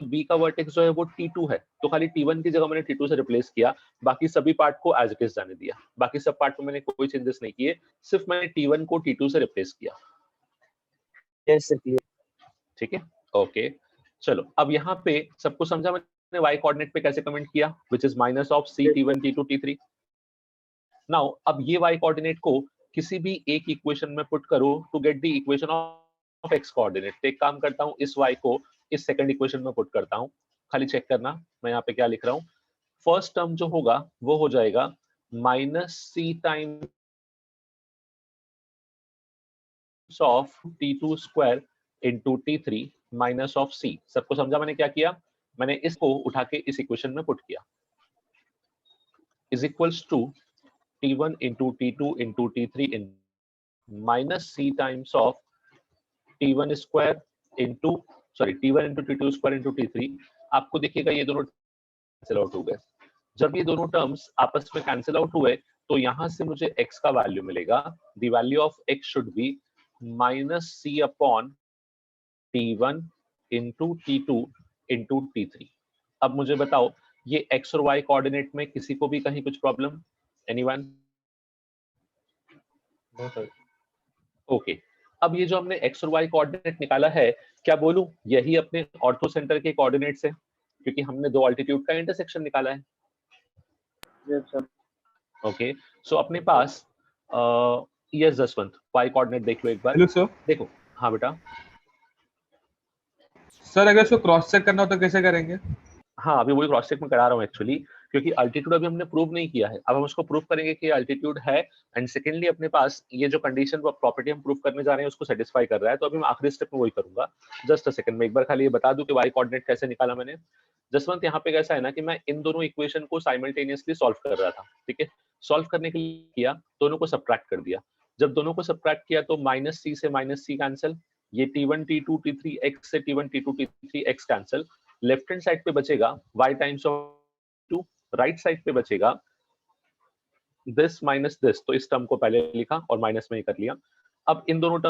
B का वर्टेक्स जो है वो T2 है, तो खाली T1 की जगह मैंने T2 से रिप्लेस किया, बाकी सभी पार्ट को एज इट इज जाने दिया। बाकी सब पार्ट में मैंने कोई चेंजेस नहीं किए, सिर्फ मैंने T1 को T2 से रिप्लेस किया। Yes sir clear. ठीक है, ओके। चलो अब यहाँ पे सबको समझा मैंने वाई कोऑर्डिनेट पे कैसे कमेंट किया, which is minus of C t1 t2 t3। Now अब ये वाई कोऑर्डिनेट को किसी भी एक इक्वेशन में पुट करो to get the equation of X coordinate. तो एक काम करता हूँ, इस वाई को इस सेकंड इक्वेशन में पुट करता हूँ। खाली चेक करना मैं यहाँ पे क्या लिख रहा हूँ। फर्स्ट टर्म जो होगा वो हो जाएगा minus C times of t2 square into t3 minus of c। सबको समझा मैंने क्या किया? मैंने इसको उठा के इस इक्वेशन में पुट किया, is equals to t1 into t2 into t3 in minus c times of t1 square into t1 into t2 square into t3। आपको देखिएगा ये दोनों कैंसिल आउट हो गए। जब ये दोनों टर्म्स आपस में कैंसिल आउट हुए तो यहां से मुझे x का वैल्यू मिलेगा। The value of x should be minus c upon t1 into t2 into t3। अब मुझे बताओ ये x और y कोऑर्डिनेट में किसी को भी कहीं कुछ प्रॉब्लम? एनीवन? ओके। अब ये जो हमने x और y कोऑर्डिनेट निकाला है, क्या बोलूं यही अपने ऑर्थो सेंटर के कोऑर्डिनेट्स है, क्योंकि हमने दो अल्टीट्यूड का इंटरसेक्शन निकाला है। ओके, सो अपने पास यस जसवंत y कोऑर्डिनेट देख लो एक बार। Hello sir. देखो, हाँ बेटा। सर अगर इसको क्रॉस चेक करना हो तो कैसे करेंगे? हाँ, अभी वही क्रॉस चेक में करा रहा हूँ एक्चुअली, क्योंकि अल्टीट्यूड अभी हमने प्रूव नहीं किया है। अब हम उसको प्रूव करेंगे कि अल्टीट्यूड है, एंड सेकेंडली अपने पास ये जो कंडीशन प्रॉपर्टी हम प्रूव करने जा रहे हैं उसको सेटिस्फाई कर रहा है। तो अभी मैं आखिरी स्टेप में वही करूंगा। जस्ट अ सेकंड में एक बार खाली ये बता दूं कि वाई कोऑर्डिनेट कैसे निकाला मैंने। जसवंत यहाँ पे कैसा है ना कि मैं इन दोनों इक्वेशन को साइमल्टेनियसली सॉल्व कर रहा था। ठीक है, सॉल्व करने के लिए किया, दोनों को सब्ट्रैक्ट कर दिया। जब दोनों को सब्ट्रैक्ट किया तो माइनस सी से माइनस सी कैंसिल, ये t1 t2 t3 x से t1 t2 t3 x cancel. Left hand side पे बचेगा y times of 2, right side पे बचेगा दिस माइनस दिस। तो इस टर्म को पहले लिखा और माइनस में ही कर लिया। अब इन दोनों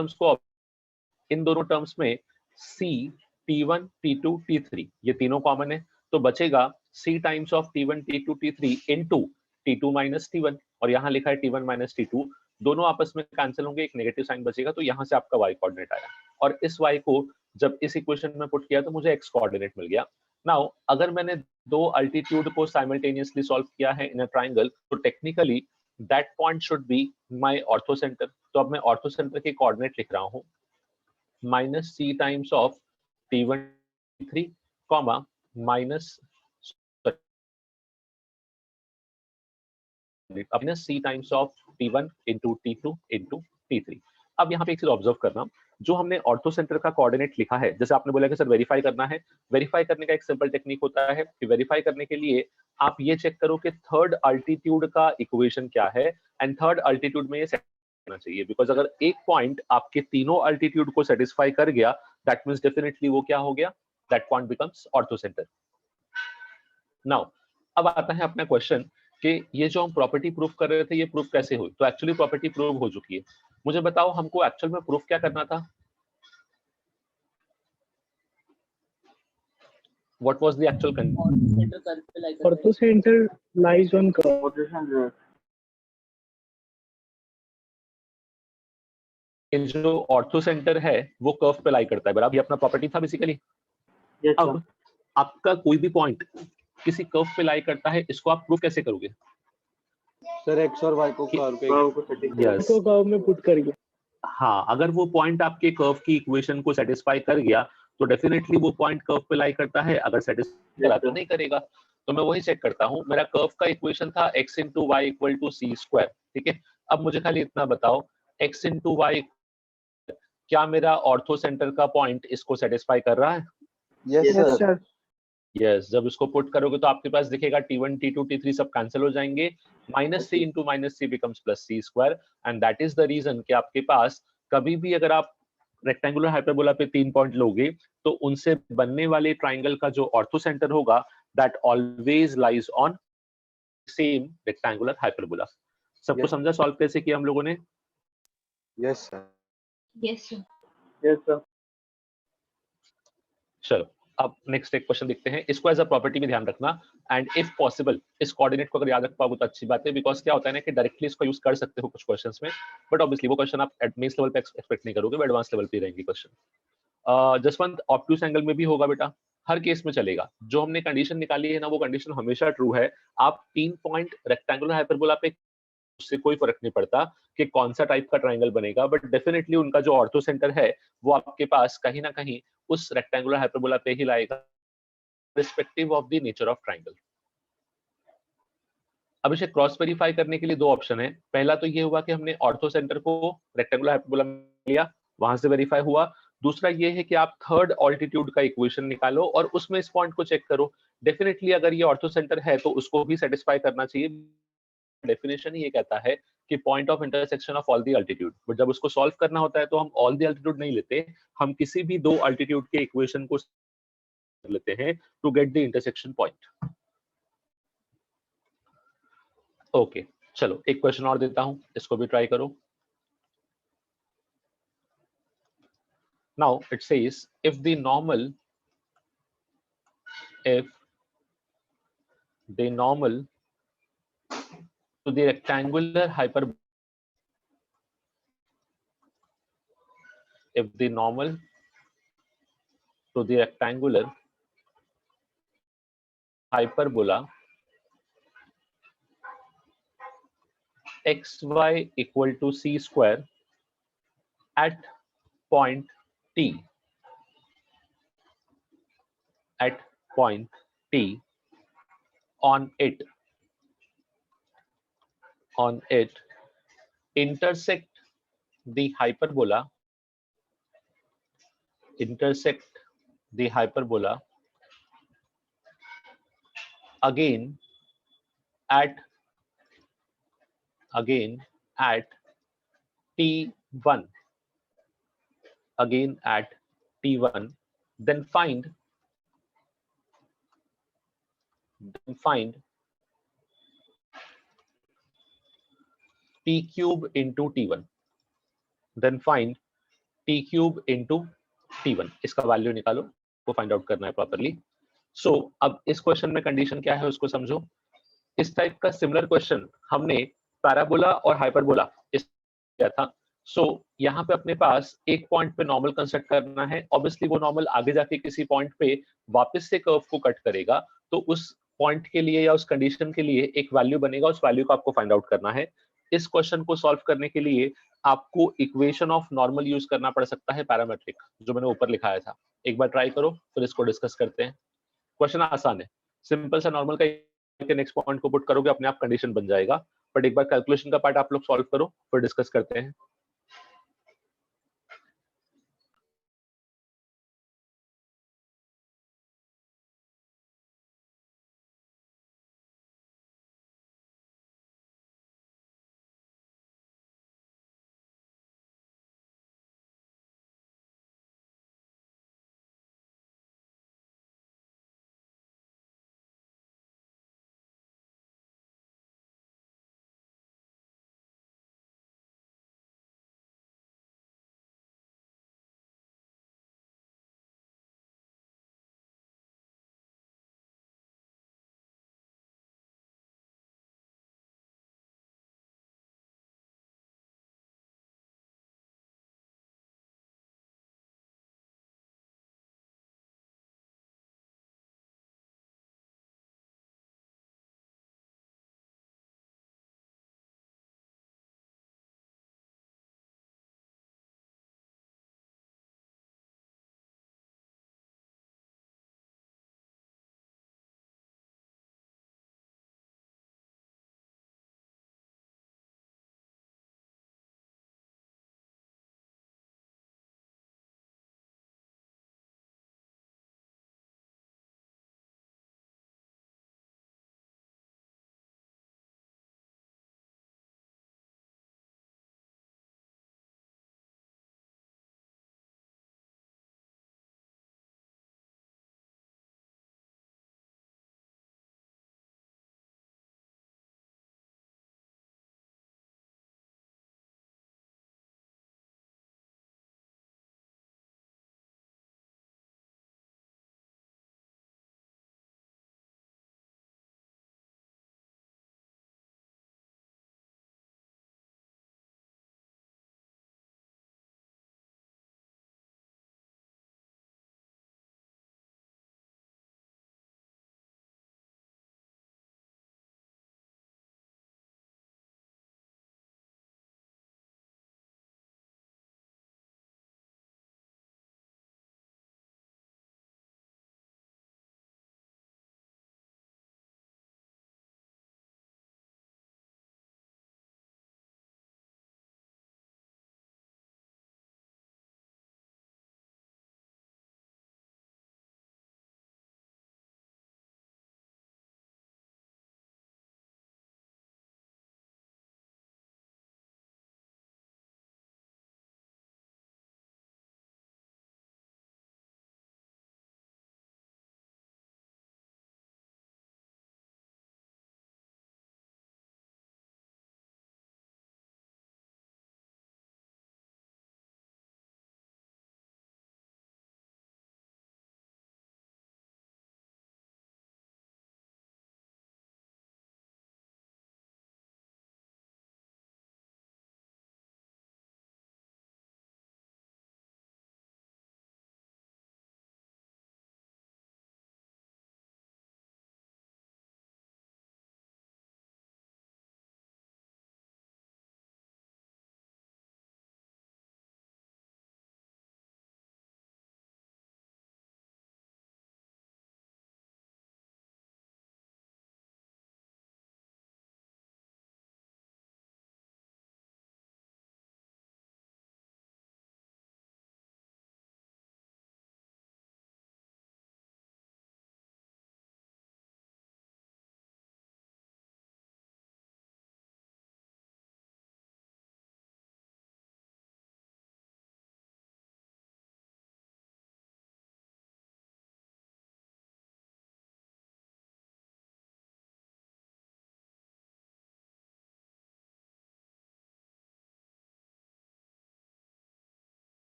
टर्म्स में c t1 t2 t3 ये तीनों कॉमन है, तो बचेगा c times of t1 t2 t3 into t2 minus t1, और यहाँ लिखा है t1 माइनस t2। दोनों आपस में कैंसिल होंगे, एक नेगेटिव साइन बचेगा, तो यहाँ से आपका y कोऑर्डिनेट आया। और इस y को जब इस इक्वेशन में पुट किया तो मुझे x कोऑर्डिनेट मिल गया। नाउ अगर मैंने दो अल्टीट्यूड को साइमल्टेनियसली सॉल्व किया है इन अ ट्रायंगल, तो technically that point should be my ortho centre. तो अब मैं ऑर्थो सेंटर के कोऑर्डिनेट लिख रहा हूँ, minus c times of t1 t3 comma minus c times of t1 into t2 into t3। अब यहाँ पे एक चीज ऑब्जर्व करना, जो हमने ऑर्थो सेंटर का कोऑर्डिनेट लिखा है, जैसे आपने बोला कि सर वेरीफाई करना है, वेरीफाई करने का एक सिंपल टेक्निक होता है कि वेरीफाई करने के लिए आप ये चेक करो कि थर्ड अल्टीट्यूड का इक्वेशन क्या है, एंड थर्ड अल्टीट्यूड में ये होना चाहिए। बिकॉज अगर एक पॉइंट आपके तीनों अल्टीट्यूड को सेटिस्फाई कर गया, दैट मींस डेफिनेटली वो क्या हो गया, that point becomes ortho centre. Now अब आता है अपना क्वेश्चन कि ये जो हम प्रॉपर्टी प्रूफ कर रहे थे ये प्रूफ कैसे हुई। तो एक्चुअली प्रॉपर्टी प्रूव हो चुकी है। मुझे बताओ हमको एक्चुअल में प्रूफ क्या करना था? What was the actual condition? Ortho center lies on curve. जो ऑर्थो सेंटर है वो कर्व पे लाई करता है, बराबर। ये अपना प्रॉपर्टी था बेसिकली। अब आपका कोई भी पॉइंट किसी कर्व पे लाई करता है, इसको आप प्रूफ कैसे करोगे? सर एक्स और वाई को कर्व पे Yes. को कर्व में पुट करिए। हाँ, अगर वो पॉइंट आपके कर्व की इक्वेशन को सेटिस्फाई कर गया तो डेफिनेटली वो पॉइंट कर्व पे लाई करता है, अगर सेटिस्फाई करा तो नहीं करेगा। तो मैं वही चेक करता हूँ। मेरा कर्व का इक्वेशन था x into Y equal to C square. ठीक है, अब मुझे खाली इतना बताओ, x इंटू वाई क्या मेरा ऑर्थो सेंटर का पॉइंट इसको सेटिस्फाई कर रहा है? Yes sir. यस, जब इसको पुट करोगे तो आपके पास दिखेगा t1 t2 t3 सब कैंसिल हो जाएंगे, minus C into minus C becomes plus C square. And that is the reason कि आपके पास कभी भी अगर आप रेक्टेंगुलर हाइपरबोला पे 3 पॉइंट लोगे तो उनसे बनने वाले ट्राइंगल का जो ऑर्थो सेंटर होगा that always lies on same rectangular hyperbola. सबको समझा सॉल्व कैसे किया हम लोगों ने? Yes sir. Yes, sir. चलो अब नेक्स्ट एक क्वेश्चन देखते हैं, इसको एज अ प्रॉपर्टी में ध्यान रखना, एंड इफ पॉसिबल इस कोऑर्डिनेट को अगर याद रख पाओगे तो अच्छी बात है, बिकॉज क्या होता है ना कि डायरेक्टली इसको यूज कर सकते हो कुछ क्वेश्चंस में, बट ऑब्वियसली वो क्वेश्चन आप एडवांस लेवल पे एक्सपेक्ट नहीं करोगे, एडवांस लेवल पे रहेंगे क्वेश्चन। जसवंत ऑब्ट्यूज एंगल में भी होगा बेटा, हर केस में चलेगा। जो हमने कंडीशन निकाली है ना वो कंडीशन हमेशा ट्रू है। आप 3 पॉइंट रेक्टेंगुलर हाइपरबोला पे उससे कोई फर्क नहीं पड़ता कि कौन सा टाइप का ट्राइंगल बनेगा, बट डेफिनेटली उनका जो ऑर्थो सेंटर है वो आपके पास कहीं ना कहीं उस रेक्टेंगुलर हाइपरबोला पे ही लाएगा, respective of the nature of triangle. अब इसे क्रॉस वेरीफाई करने के लिए दो ऑप्शन है। पहला तो ये हुआ कि हमने ऑर्थो सेंटर को रेक्टेंगुलर हाइपरबोला में लिया, वहां से वेरीफाई हुआ। दूसरा ये है कि आप थर्ड ऑल्टीट्यूड का इक्वेशन निकालो और उसमें इस पॉइंट को चेक करो। डेफिनेटली अगर ये ऑर्थो सेंटर है तो उसको भी सेटिस्फाई करना चाहिए। डेफिनेशन ये कहता है कि point of intersection of all the altitude, but जब उसको सॉल्व करना होता है तो हम ऑल द अल्टीट्यूड नहीं लेते, हम किसी भी दो अल्टीट्यूड के इक्वेशन को लेते हैं to get the intersection point. Okay, चलो एक क्वेश्चन और देता हूं, इसको भी ट्राई करो। Now it says if the normal to the rectangular hyperbola, if the normal to the rectangular hyperbola xy equal to c square at point t, at point t, on it intersect the hyperbola again at t1, then find t cube into t1, then find t cube into t1, इसका value निकालो, वो find out करना है properly. सो अब इस question में condition क्या है उसको समझो। इस टाइप का सिमिलर क्वेश्चन हमने पैराबोला और हाइपरबोला इस किया था। सो यहाँ पे अपने पास एक पॉइंट पे नॉर्मल कंस्ट्रक्ट करना है। ऑब्वियसली वो नॉर्मल आगे जाके किसी पॉइंट पे वापस से कर्व को कट करेगा, तो उस पॉइंट के लिए या उस कंडीशन के लिए एक वैल्यू बनेगा, उस वैल्यू को आपको फाइंड आउट करना है। इस क्वेश्चन को सॉल्व करने के लिए आपको इक्वेशन ऑफ नॉर्मल यूज करना पड़ सकता है, पैरामेट्रिक, जो मैंने ऊपर लिखाया था। एक बार ट्राई करो फिर इसको डिस्कस करते हैं। क्वेश्चन आसान है, सिंपल सा नॉर्मल का नेक्स्ट पॉइंट को पुट करोगे अपने आप कंडीशन बन जाएगा, बट एक बार कैलकुलेशन का पार्ट आप लोग सॉल्व करो फिर डिस्कस करते हैं।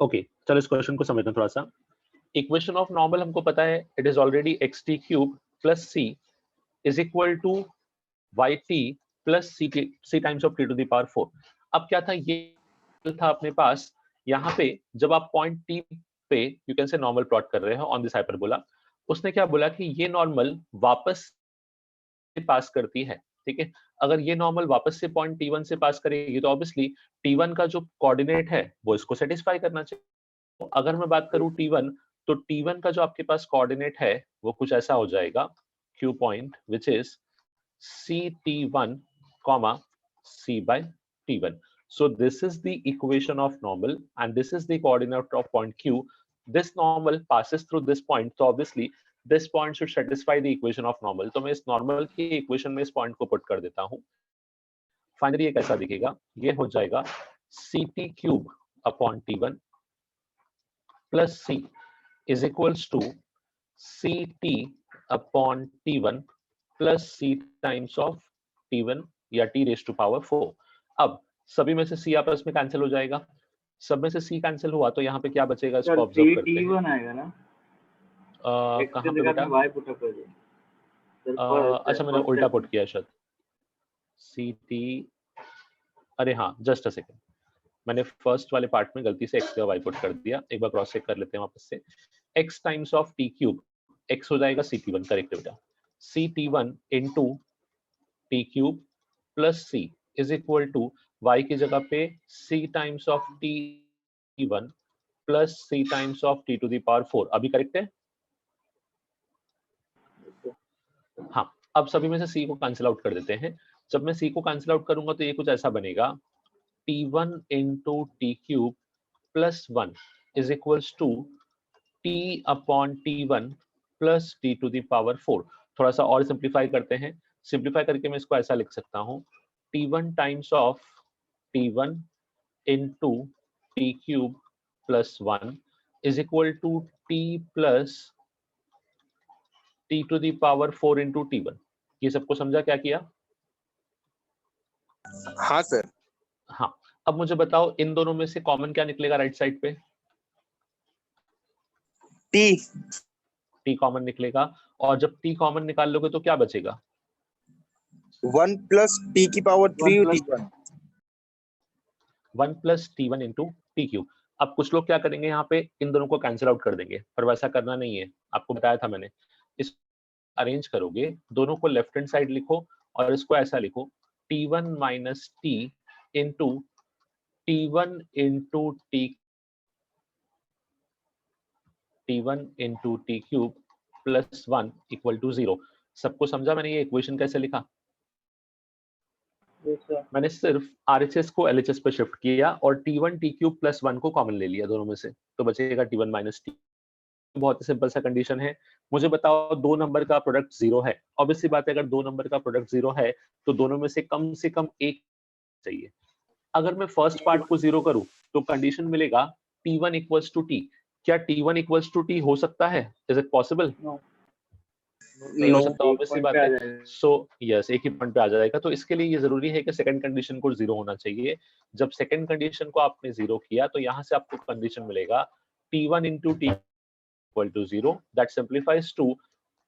ओके चलो इस क्वेश्चन को समझते हैं थोड़ा सा। इक्वेशन ऑफ नॉर्मल हमको पता है, it is already xt cube plus c is equal to yt plus c times of t to the power 4। अब क्या था, ये था अपने पास यहाँ पे जब आप पॉइंट t पे यू कैन से नॉर्मल प्लॉट कर रहे हो ऑन दिस हाइपरबोला, उसने क्या बोला कि ये नॉर्मल वापस पास करती है, ठीक है। अगर ये नॉर्मल वापस से पॉइंट t1 से पास करेगी तो ऑब्वियसली t1 का जो कोऑर्डिनेट है वो इसको सेटिस्फाई करना चाहिए। अगर मैं बात करूं t1, तो t1 का जो आपके पास कोऑर्डिनेट है वो कुछ ऐसा हो जाएगा, q point which is ct1 comma c by t1. So this is the equation of normal and this is the coordinate of point q. This normal passes through this point, so obviously this point should satisfy the equation of normal. तो मैं इस normal की equation में इस point को put कर देता हूँ। Finally ये कैसा दिखेगा, ये हो जाएगा ct cube upon t1 plus c is equals to ct upon t1 plus c times of t1 या t raised to power 4। अब सभी में से c आपस में कैंसिल हो जाएगा, सब में से c कैंसिल हुआ तो यहाँ पे क्या बचेगा इसको ऑब्जर्व करते हैं। t1 आएगा ना, कहाँ पे बेटा, y पुट कर दिया। अच्छा मैंने उल्टा पुट किया शायद, ct, अरे हाँ जस्ट अ सेकंड, मैंने फर्स्ट वाले पार्ट में गलती से x का y पुट कर दिया। एक बार क्रॉस चेक कर लेते हैं वापस से। x times of t cube, x हो जाएगा ct1, करेक्ट बेटा, ct1 into t cube plus c is equal to y की जगह पे c times of t1 plus c times of t to the power 4। अभी करेक्ट है? हाँ, अब सभी में से c को कैंसिल आउट कर देते हैं। जब मैं c को कैंसिल आउट करूंगा तो ये कुछ ऐसा बनेगा, t1 into T cube plus 1 is equals to t upon t1 plus t to the power 4। थोड़ा सा और सिंप्लीफाई करते हैं, सिंप्लीफाई करके मैं इसको ऐसा लिख सकता हूँ, t1 times of t1 into T cube plus 1 is equal to t plus t to the power 4 into t1। ये सबको समझा क्या किया? हाँ सर। हाँ, अब मुझे बताओ इन दोनों में से कॉमन क्या निकलेगा राइट साइड पे? t कॉमन निकलेगा, और जब t कॉमन निकाल लोगे तो क्या बचेगा? 1 प्लस t की power 3 t1। 1 plus t1 into T cube. अब कुछ लोग क्या करेंगे, यहाँ पे इन दोनों को कैंसिल आउट कर देंगे, पर वैसा करना नहीं है, आपको बताया था मैंने। इस अरेंज करोगे, दोनों को लेफ्ट हैंड साइड लिखो और इसको ऐसा लिखो, t1 minus t into t1 into t1 into T cube plus 1 equal to 0। सबको समझा मैंने ये इक्वेशन कैसे लिखा? मैंने सिर्फ RHS को LHS पे शिफ्ट किया और t1 टी क्यूब प्लस 1 को कॉमन ले लिया दोनों में से, तो बचेगा t1 माइनस t। बहुत ही सिंपल सा कंडीशन है। मुझे बताओ दो नंबर का प्रोडक्ट 0 है, ऑब्वियसली बात है अगर दो नंबर का प्रोडक्ट 0 है तो दोनों में से कम एक चाहिए। अगर मैं फर्स्ट पार्ट को 0 करूं तो कंडीशन मिलेगा t1 इक्वल्स टू t। क्या t1 इक्वल्स टू t हो सकता है? Is it possible? नहीं हो सकता, ऑब्वियसली बात है। सो यस, एक ही पॉइंट पे आ जाएगा। तो इसके लिए ये जरूरी है कि सेकंड कंडीशन को 0 होना चाहिए। जब सेकंड कंडीशन को आपने 0 किया तो यहाँ से आपको कंडीशन मिलेगा t1 into t equal to 0, that simplifies to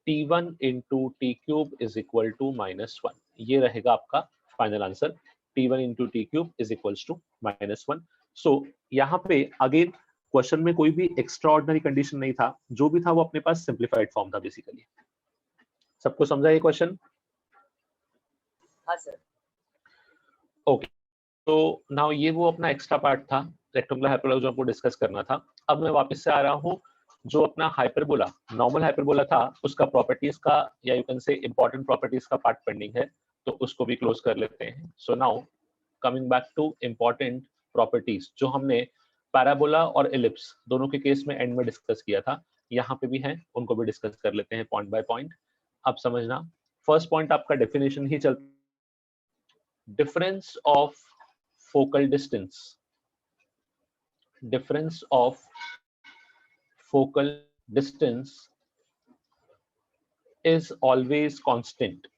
t1 into t cube is equal to -1। ये रहेगा आपका final answer, t1 into T cube is equals to -1। So यहाँ पे अगेन क्वेश्चन में कोई भी एक्स्ट्रा ऑर्डिनरी कंडीशन नहीं था, जो भी था वो अपने पास सिंप्लीफाइड फॉर्म था बेसिकली। सबको समझा ये क्वेश्चन? हाँ सर। ओके, तो नाउ ये वो अपना एक्स्ट्रा पार्ट था रेक्टेंगुलर हाइपरबोला जो आपको डिस्कस करना था। अब मैं वापस से आ रहा हूँ, जो अपना हाइपरबोला नॉर्मल हाइपरबोला था उसका प्रॉपर्टीज का या यू कैन से इंपॉर्टेंट प्रॉपर्टीज का पार्ट पेंडिंग है, तो उसको भी क्लोज कर लेते हैं। So now coming back two important properties जो हमने पैराबोला और एलिप्स दोनों के केस में एंड में डिस्कस किया था, यहाँ पे भी हैं, उनको भी डिस्कस कर लेते हैं पॉइंट बाय पॉइंट। अब समझना, फर्स्ट पॉइंट आपका डेफिनेशन ही चलता, difference of focal distance, difference of focal distance is always constant,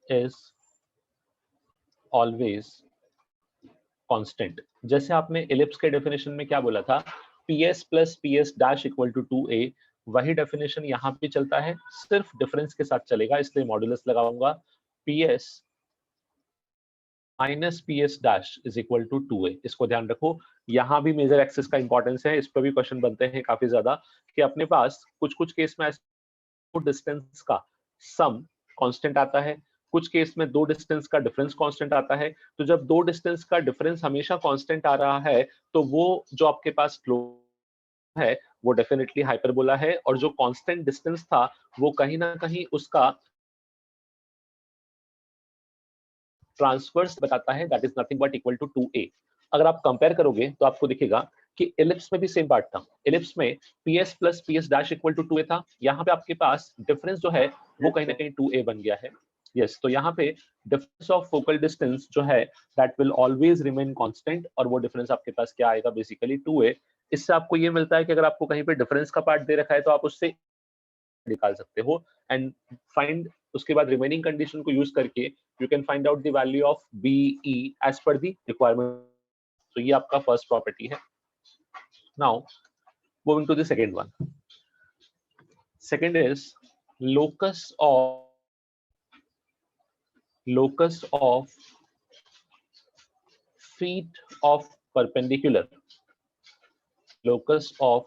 is always constant. जैसे आपने एलिप्स के डेफिनेशन में क्या बोला था, PS plus PS dash equal to 2a, वही डेफिनेशन यहाँ पे चलता है, सिर्फ डिफरेंस के साथ चलेगा, इसलिए मॉड्यूलस लगाऊंगा। PS minus PS dash is equal to 2a। इसको ध्यान रखो, यहाँ भी मेजर एक्सिस का इंपॉर्टेंस है, इस पर भी क्वेश्चन बनते हैं काफी ज्यादा, कि अपने पास कुछ कुछ केस में डिस्टेंस का सम कांस्टेंट आता है, कुछ केस में दो डिस्टेंस का डिफरेंस कांस्टेंट आता है। तो जब दो डिस्टेंस का डिफरेंस हमेशा कांस्टेंट आ रहा है, तो वो जो आपके पास स्लोप है वो डेफिनेटली हाइपरबोला है, और जो कांस्टेंट डिस्टेंस था वो कहीं ना कहीं उसका ट्रांसवर्स बताता है, that is nothing but equal to 2a। अगर आप कंपेयर करोगे तो आपको दिखेगा कि एलिप्स में भी सेम पार्ट था। एलिप्स में PS plus PS dash equal to 2a था, यहाँ पे आपके पास डिफरेंस जो है वो कहीं ना कहीं 2a बन गया है। यस, तो यहाँ पे डिफरेंस ऑफ फोकल डिस्टेंस जो है that will always remain constant, और वो डिफरेंस आपके पास क्या आएगा, बेसिकली 2a। इससे आपको ये मिलता है कि अगर आपको कहीं पे डिफरेंस का पार्ट दे रखा है तो आप उससे निकाल सकते हो एंड फाइंड, उसके बाद रिमेनिंग कंडीशन को यूज करके you can find out the value of BE as per the requirement. तो ये आपका फर्स्ट प्रॉपर्टी है। Now moving to the second one. Second is locus of feet of perpendicular, locus of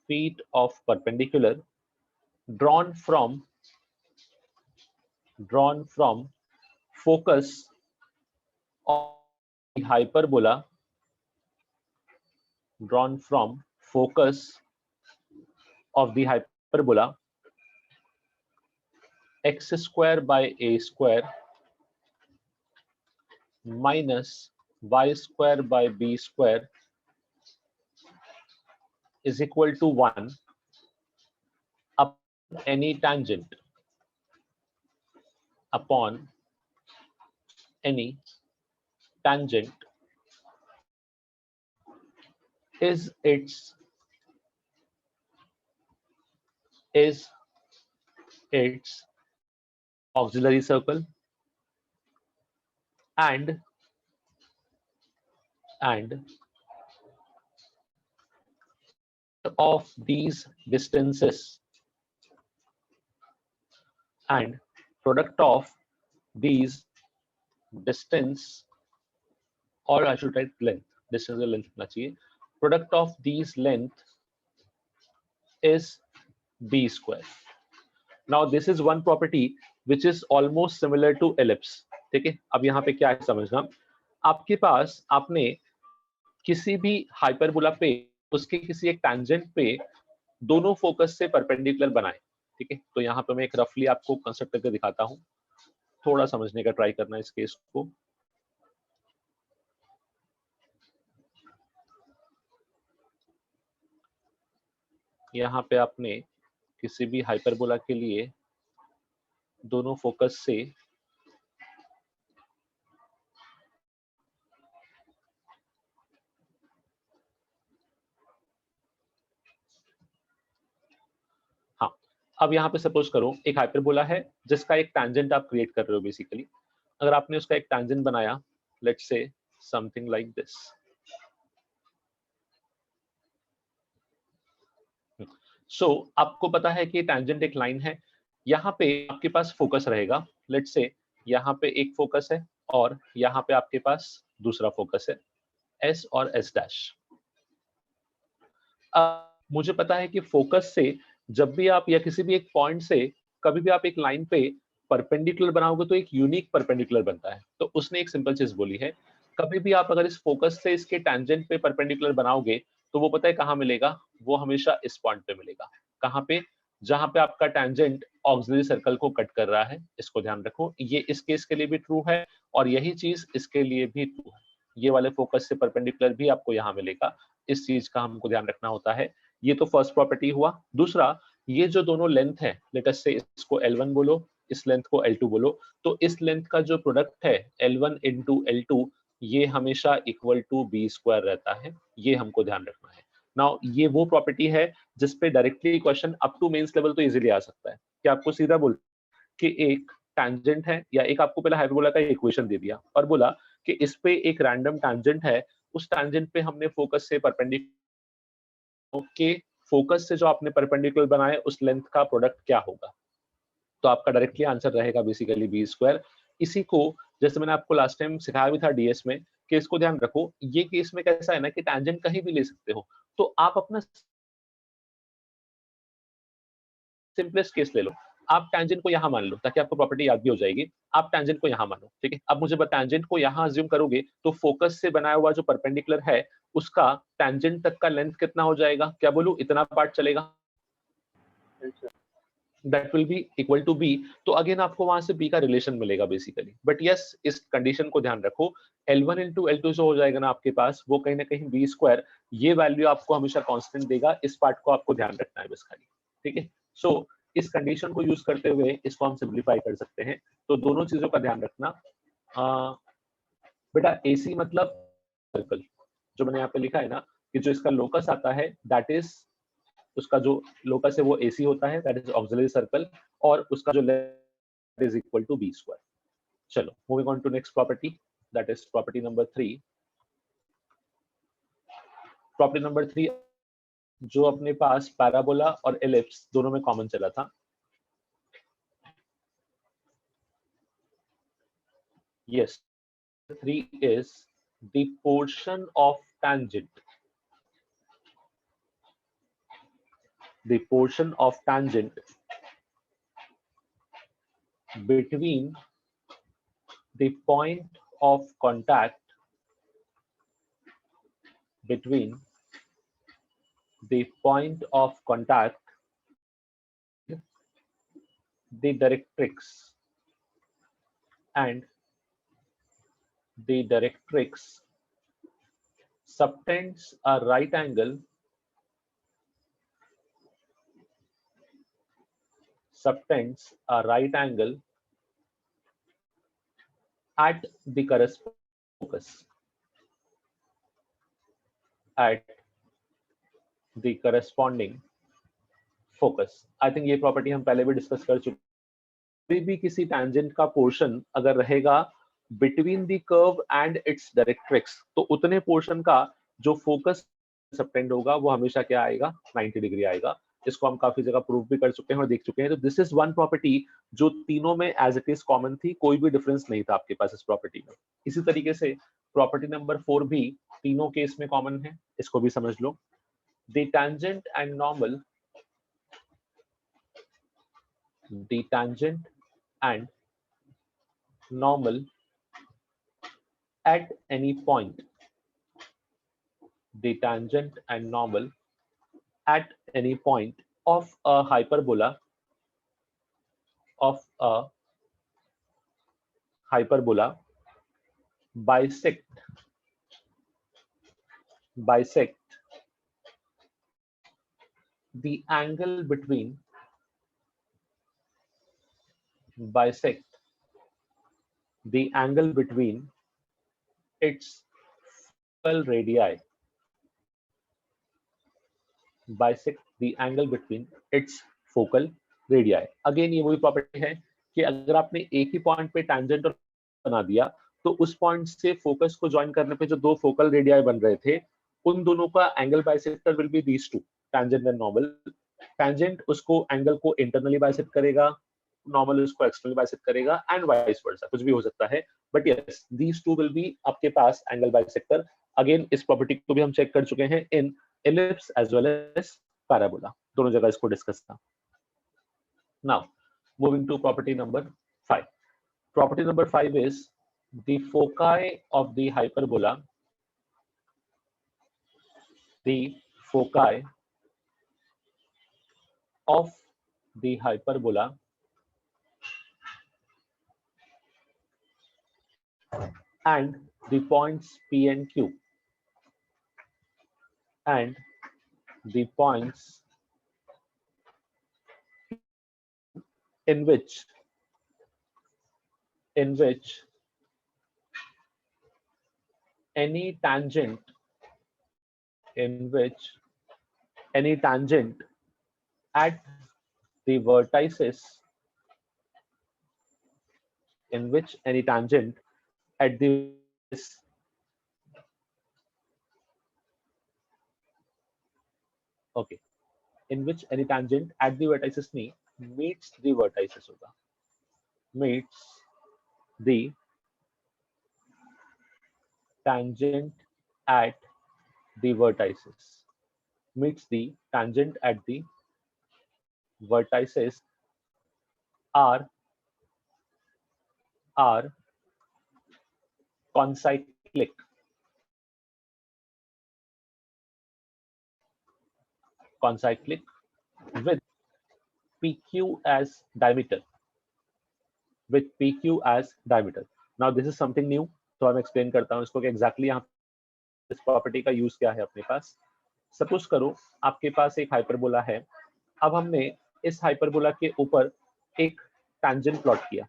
feet of perpendicular drawn from focus of the hyperbola, drawn from focus of the hyperbola x square by a square minus y square by b square is equal to 1 upon any tangent, upon any tangent is its auxiliary circle and of these distances and product of these distance, or I should write length, distance is length होना चाहिए, product of these length is b square. Now this is one property which is almost similar to ellipse. ठीक है, अब यहाँ पे क्या है समझना, आपके पास आपने किसी भी हाइपरबोला पे उसके किसी एक टैंजेंट पे दोनों फोकस से परपेंडिकुलर बनाए। ठीक है, तो यहाँ पे मैं एक रफली आपको कंस्ट्रक्ट करके दिखाता हूँ, थोड़ा समझने का ट्राई करना इस केस को। यहाँ पे आपने किसी भी हाइपरबोला के लिए दोनों फोकस से अब यहाँ पे सपोज करो एक हाइपरबोला है जिसका एक टैंजेंट आप क्रिएट कर रहे हो। बेसिकली अगर आपने उसका एक टैंजेंट बनाया, let's say something like this, सो आपको पता है कि टैंजेंट एक लाइन है, यहाँ पे आपके पास फोकस रहेगा, लेट्स से यहाँ पे एक फोकस है और यहाँ पे आपके पास दूसरा फोकस है, S और S डैश। मुझे पता है कि फोकस से जब भी आप या किसी भी एक पॉइंट से कभी भी आप एक लाइन पे परपेंडिकुलर बनाओगे तो एक यूनिक परपेंडिकुलर बनता है। तो उसने एक सिंपल चीज बोली है, कभी भी आप अगर इस फोकस से इसके टैंजेंट पे परपेंडिकुलर बनाओगे तो वो पता है कहाँ मिलेगा, वो हमेशा इस पॉइंट पे मिलेगा। कहाँ पे? जहां पे आपका टैंजेंट ऑक्सिलरी सर्कल को कट कर रहा है। इसको ध्यान रखो, ये इस केस के लिए भी ट्रू है और यही चीज इसके लिए भी ट्रू है। ये वाले फोकस से परपेंडिकुलर भी आपको यहाँ मिलेगा, इस चीज का हमको ध्यान रखना होता है। ये तो फर्स्ट प्रॉपर्टी हुआ। दूसरा, ये जो दोनों लेंथ है, लेट अस से इसको L1 बोलो, इस लेंथ को L2 बोलो, तो इस लेंथ का जो प्रोडक्ट है L1 इंटू L2 ये हमेशा इक्वल टू b स्क्वायर रहता है। ये हमको ध्यान रखना है। नाउ ये वो प्रॉपर्टी है जिसपे directly question up to mains level तो इजीली आ सकता है कि आपको सीधा बोल कि एक टैंजेंट है, या एक आपको पहले हाइपरबोला का इक्वेशन दे दिया और बोला कि इस पे एक रैंडम टैंजेंट है, उस टैंजेंट पे हमने फोकस से परपेंडिकुलर के फोकस से जो आपने परपेंडिकुलर बनाए उस लेंथ का प्रोडक्ट क्या होगा। तो आपका डायरेक्टली आंसर रहेगा बेसिकली बी स्क्वायर। इसी को जैसे मैंने आपको लास्ट टाइम सिखाया भी था डीएस में कि इसको ध्यान रखो, ये केस में कैसा है ना कि टैंजेंट कहीं भी ले सकते हो, तो आप अपना सिंपलेस्ट केस ले लो, आप टैंजेंट को यहाँ मान लो ताकि आपको प्रॉपर्टी याद भी हो जाएगी। आप टैंजेंट को यहाँ मानो, ठीक है। अब मुझे टैंजेंट को यहाँ अज्यूम करोगे तो फोकस से बनाया हुआ जो परपेंडिकुलर है उसका टैंजेंट तक का लेंथ कितना हो जाएगा, क्या बोलूं, इतना पार्ट चलेगा, that will be equal to B. तो अगेन आपको वहां से बी का रिलेशन मिलेगा बेसिकली। बट यस, इस कंडीशन को ध्यान रखो, L1 इंटू L2 जो हो जाएगा ना आपके पास, वो कहीं ना कहीं बी स्क्वायर, ये वैल्यू आपको हमेशा कांस्टेंट देगा। इस पार्ट को आपको ध्यान रखना है बस खाली, ठीक है। सो इस कंडीशन को यूज करते हुए इसको हम सिंप्लीफाई कर सकते हैं। तो दोनों चीजों का ध्यान रखना। बेटा AC मतलब सर्कल, जो मैंने यहाँ पे लिखा है ना कि जो इसका लोकस आता है दैट इज, उसका जो लोकस है वो AC होता है, दैट इज ऑक्सिलरी सर्कल, और उसका जो length is equal to B square. चलो moving on to next property, that is property number 3। Property number 3 जो अपने पास पैराबोला और एलिप्स दोनों में कॉमन चला था। Yes, 3 is the portion of tangent, the portion of tangent between the point of contact, between the point of contact, the directrix and the directrix subtends a right angle, subtends a right angle at the corresponding focus, at the corresponding focus। I think ये property हम पहले भी discuss कर चुके। कोई भी किसी tangent का पोर्शन अगर रहेगा between the curve and it's directrix, तो उतने पोर्शन का जो फोकस सबटेंड होगा वो हमेशा क्या आएगा, 90 डिग्री आएगा। इसको हम काफी जगह प्रूव भी कर चुके हैं और देख चुके हैं। तो दिस इज वन प्रॉपर्टी जो तीनों में एज इट इज कॉमन थी, कोई भी डिफरेंस नहीं था आपके पास इस प्रॉपर्टी में। इसी तरीके से प्रॉपर्टी नंबर 4 भी तीनों केस में कॉमन है, इसको भी समझ लो। The tangent and normal, the tangent and normal at any point, the tangent and normal at any point of a hyperbola, of a hyperbola bisect the angle between, bisect the angle between its focal radii, bisect the angle between its focal radii। Again ये वही property है कि अगर आपने एक ही point पे tangent बना दिया तो उस पॉइंट से फोकस को ज्वाइन करने पे जो दो फोकल रेडियाई बन रहे थे उन दोनों का angle bisector will be these two, tangent and normal. Tangent उसको एंगल को इंटरनली बाइसेक्ट करेगा, नॉर्मल उसको एक्सटर्नली बाइसेक्ट करेगा एंड वाइस वर्सा, कुछ भी हो सकता है। But yes, these two will be आपके पास एंगल बाइसेक्टर। अगेन इस प्रॉपर्टी को भी हम चेक कर चुके हैं इन ellipse as well as parabola, दोनों जगह इसको डिस्कस था। Now moving to property number 5. Property number 5 is the foci of the hyperbola, the foci of the hyperbola and the points P and Q, and the points in which any tangent at the vertices, in which any tangent at the okay, in which any tangent at the vertices नहीं meets the vertices होगा, meets the tangent at the vertices, meets the tangent at the vertices are concyclic. Concyclic with PQ as diameter. With PQ as diameter. Now this is something new. तो हम explain करता हूँ इसको कि exactly यहाँ इस property का use क्या है अपने पास. सपोज करो आपके पास एक हाइपरबोला है. अब हमने इस हाइपरबोला के ऊपर एक टैंजेंट प्लॉट किया.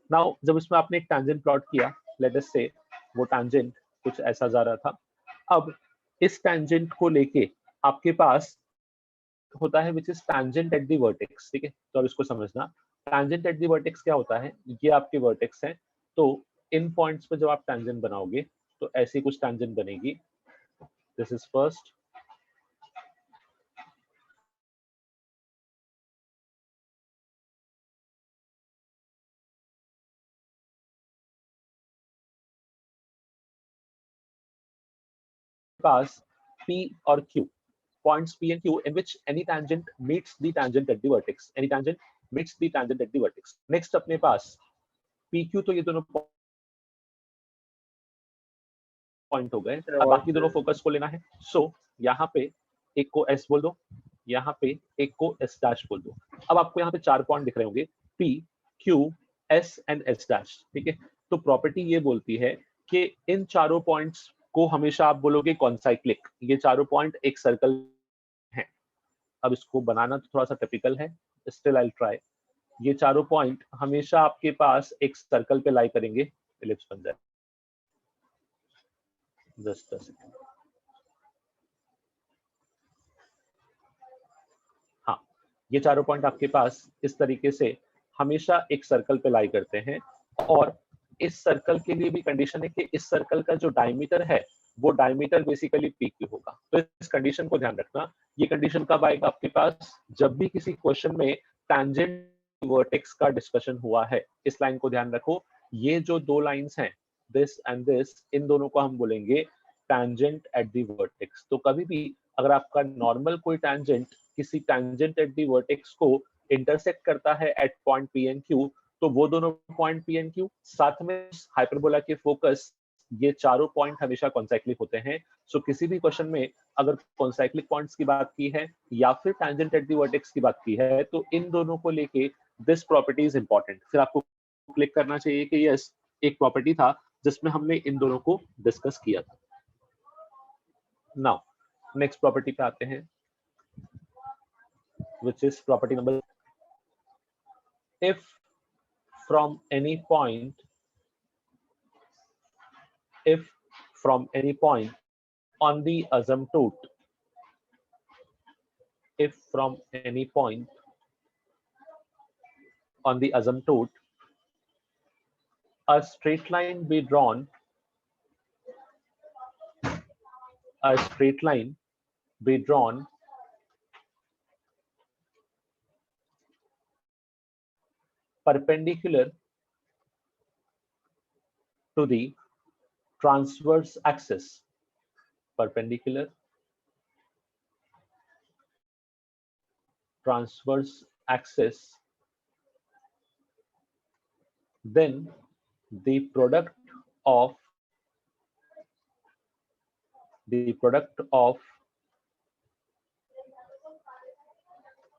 नाउ जब इसमें आपने एक टैंजेंट प्लॉट किया, लेट अस से वो टैंजेंट कुछ ऐसा जा रहा था. अब इस टैंजेंट को लेके आपके पास होता है which is tangent at the vertex. ठीक है, तो अब इसको समझना. टैंजेंट एट द वर्टेक्स क्या होता है, ये आपके वर्टेक्स हैं. तो इन पॉइंट्स पे जब आप टैंजेंट बनाओगे तो ऐसी कुछ टैंजेंट बनेगी. This is first, pass P और Q, points P and Q in which any tangent meets the tangent at the vertex. Any tangent meets the tangent at the vertex. Next अपने पास PQ, तो ये दोनों point हो गए. अब बाकी दोनों फोकस को लेना है. सो यहाँ पे एक को S बोल दो, यहाँ पे एक को S डैश बोल दो. अब आपको यहाँ पे 4 पॉइंट दिख रहे होंगे, P, Q, S and S dash. ठीक है, तो प्रॉपर्टी ये बोलती है कि इन चारों पॉइंट्स को हमेशा आप बोलोगे कॉन्साइक्लिक. ये चारों पॉइंट एक सर्कल हैं. अब इसको बनाना तो थोड़ा सा टिपिकल है, स्टिल आई विल ट्राई. ये चारों पॉइंट हमेशा आपके पास एक सर्कल पे लाई करेंगे, इलिप्स बन जाए. Just a second. हाँ, ये चारों पॉइंट आपके पास इस तरीके से हमेशा एक सर्कल पे लाई करते हैं. और इस सर्कल के लिए भी कंडीशन है कि इस सर्कल का जो डायमीटर है वो डायमीटर बेसिकली PQ होगा. तो इस कंडीशन को ध्यान रखना. ये कंडीशन कब आएगा आपके पास, जब भी किसी क्वेश्चन में टैंजेंट वर्टेक्स का डिस्कशन हुआ है. इस लाइन को ध्यान रखो. ये जो दो लाइंस हैं, दिस एंड दिस, इन दोनों को हम बोलेंगे टैंजेंट एट द वर्टेक्स. तो कभी भी अगर आपका नॉर्मल कोई टैंजेंट किसी टैंजेंट एट द वर्टेक्स को इंटरसेक्ट करता है at point P and Q, तो वो दोनों पॉइंट P and Q साथ में हाइपरबोला के फोकस, ये चारों पॉइंट हमेशा कॉन्साइक्लिक होते हैं. सो किसी भी क्वेश्चन में अगर कॉन्साइक्लिक पॉइंट्स की बात की है या फिर टैंजेंट एट द वर्टेक्स की बात की है, तो इन दोनों को लेके दिस प्रॉपर्टी इज इंपॉर्टेंट. फिर आपको क्लिक करना चाहिए कि यस, एक प्रॉपर्टी था जिसमें हमने इन दोनों को डिस्कस किया था. नाउ नेक्स्ट प्रॉपर्टी पे आते हैं, which is property number. If from any point on the asymptote, if from any point on the asymptote a straight line be drawn, perpendicular to the transverse axis, perpendicular transverse axis, then the product of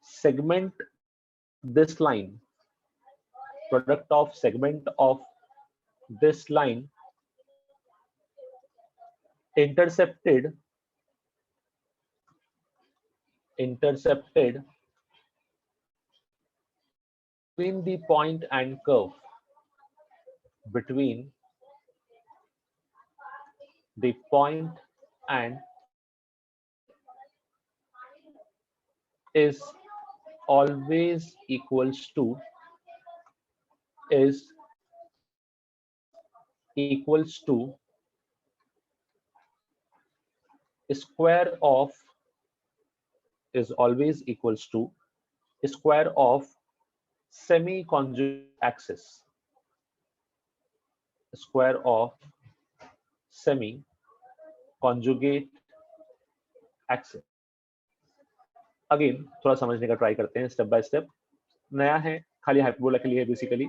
segment this line, product of segment of this line intercepted between the point and curve, between the point and is always equals to square of is always equals to square of semi-conjugate axis. Square of semi-conjugate axis. Again थोड़ा समझने का try करते हैं step by step. नया है, खाली hyperbola के लिए basically.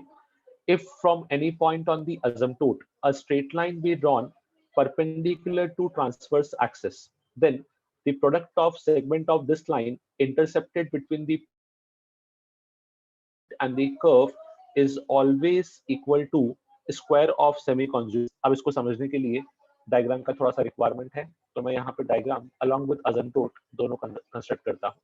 If from any point on the asymptote a straight line be drawn perpendicular to transverse axis, then the product of segment of this line intercepted between the and the curve is always equal to square of semi-conjugate. अब इसको समझने के लिए diagram का थोड़ा सा requirement है, तो मैं यहाँ पे डायग्राम along with asymptote दोनों कंस्ट्रक्ट करता हूँ.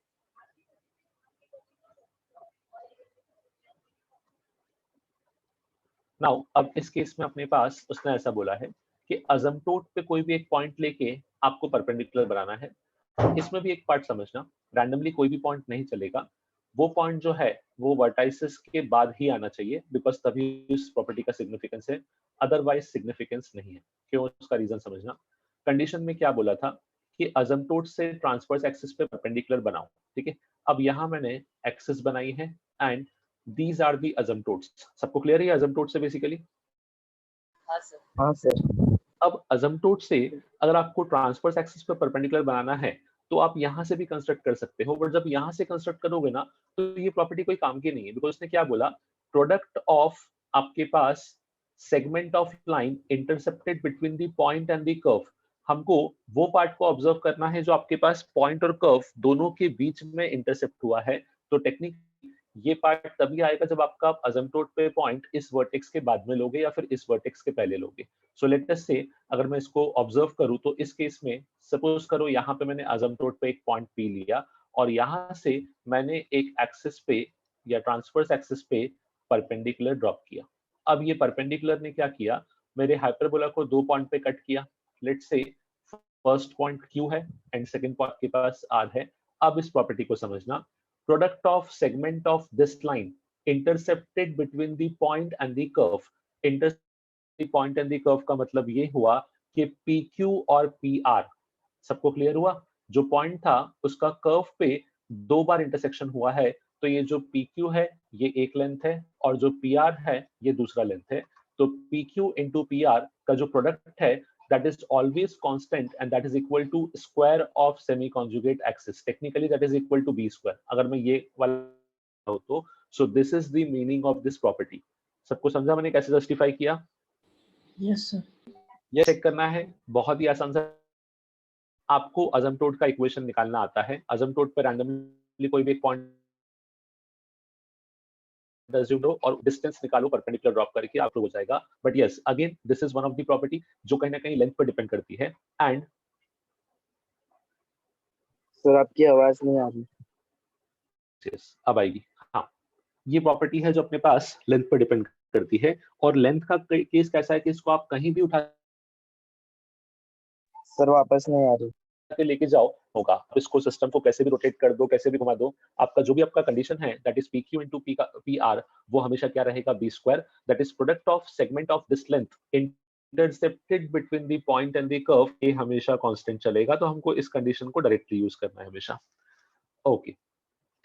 नाउ अब इस केस में अपने पास उसने ऐसा बोला है कि अजम्प्टोट पे कोई भी एक पॉइंट लेके आपको परपेंडिकुलर बनाना है. इसमें भी एक पार्ट समझना, रैंडमली कोई भी पॉइंट नहीं चलेगा. वो पॉइंट जो है वो वर्टाइसेस के बाद ही आना चाहिए, बिकॉज तभी इस प्रॉपर्टी का सिग्निफिकेंस है, अदरवाइज सिग्निफिकेंस नहीं है. क्यों, उसका रीजन समझना. कंडीशन में क्या बोला था कि अजम्प्टोट से ट्रांसवर्स एक्सिस पे परपेंडिकुलर बनाओ. ठीक है, अब यहाँ मैंने एक्सिस बनाई है and these are the asymptotes. सबको क्लियर है asymptotes से बेसिकली? हाँ सर. अब asymptote से अगर आपको ट्रांसवर्स एक्सिस पे परपेंडिकुलर बनाना है तो आप यहाँ से भी कंस्ट्रक्ट कर सकते हो, बट जब यहाँ से कंस्ट्रक्ट करोगे ना तो ये प्रॉपर्टी कोई काम की नहीं है, बिकॉज उसने क्या बोला, प्रोडक्ट ऑफ आपके पास segment of line intercepted between the point and the curve. हमको वो पार्ट को ऑब्जर्व करना है जो आपके पास पॉइंट और कर्व दोनों के बीच में इंटरसेप्ट हुआ है. तो टेक्निक ये पार्ट तभी आएगा जब आपका अजम्प्टोट पे पॉइंट इस वर्टेक्स के बाद में लोगे या फिर इस वर्टेक्स के पहले लोगे. सो लेट अस से अगर मैं इसको ऑब्जर्व करूं तो इस केस में सपोज करो यहाँ पे मैंने अजम्प्टोट पे एक पॉइंट पी लिया और यहाँ से मैंने एक एक्सिस पे या ट्रांसवर्स एक्सिस पे परपेंडिकुलर ड्रॉप किया. अब ये परपेंडिकुलर ने क्या किया, मेरे हाइपरबोला को दो पॉइंट पे कट किया. लेट से फर्स्ट पॉइंट Q है एंड सेकंड पॉइंट के पास R है. अब इस प्रॉपर्टी को समझना, product of segment of this line intercepted between the point and the curve. The point and the curve का मतलब ये हुआ कि PQ और PR. सबको क्लियर हुआ? जो पॉइंट था उसका कर्व पे दो बार इंटरसेक्शन हुआ है, तो ये जो PQ है ये एक लेंथ है और जो PR है ये दूसरा लेंथ है. तो PQ into PR का जो प्रोडक्ट है that is always constant and that is equal to square of semi-conjugate axis. Technically that is equal to B square. अगर मैं ये वाला हो तो so this is the meaning of this property. सबको समझा मैंने कैसे जस्टिफाई किया? Yes sir. ये चेक करना है, बहुत ही आसान सा. आपको अजम्प्टोट का इक्वेशन निकालना आता है. अजम्प्टोट पे रैंडमली कोई भी एक पॉइंट और डिस्टेंस निकालो परपेंडिकुलर ड्रॉप करके, आपको हो जाएगा. But yes again this is one of the property जो कहीं ना कहीं लेंथ पर डिपेंड करती है. एंड सर आपकी आवाज नहीं आ रही. yes, अब आएगी. हाँ, ये प्रॉपर्टी है जो अपने पास लेंथ पर डिपेंड करती है. और लेंथ का केस कैसा है कि इसको आप कहीं भी उठा सर वापस नहीं आ रही. के लेके जाओ होगा. इसको सिस्टम को कैसे भी रोटेट कर दो, कैसे भी घुमा दो, आपका जो भी आपका कंडीशन है that is PQ into PR वो हमेशा क्या रहेगा, B square. That is product of segment of this length intercepted between the point and the curve. ये हमेशा कांस्टेंट चलेगा, तो हमको इस कंडीशन को डायरेक्टली यूज करना है हमेशा. Okay,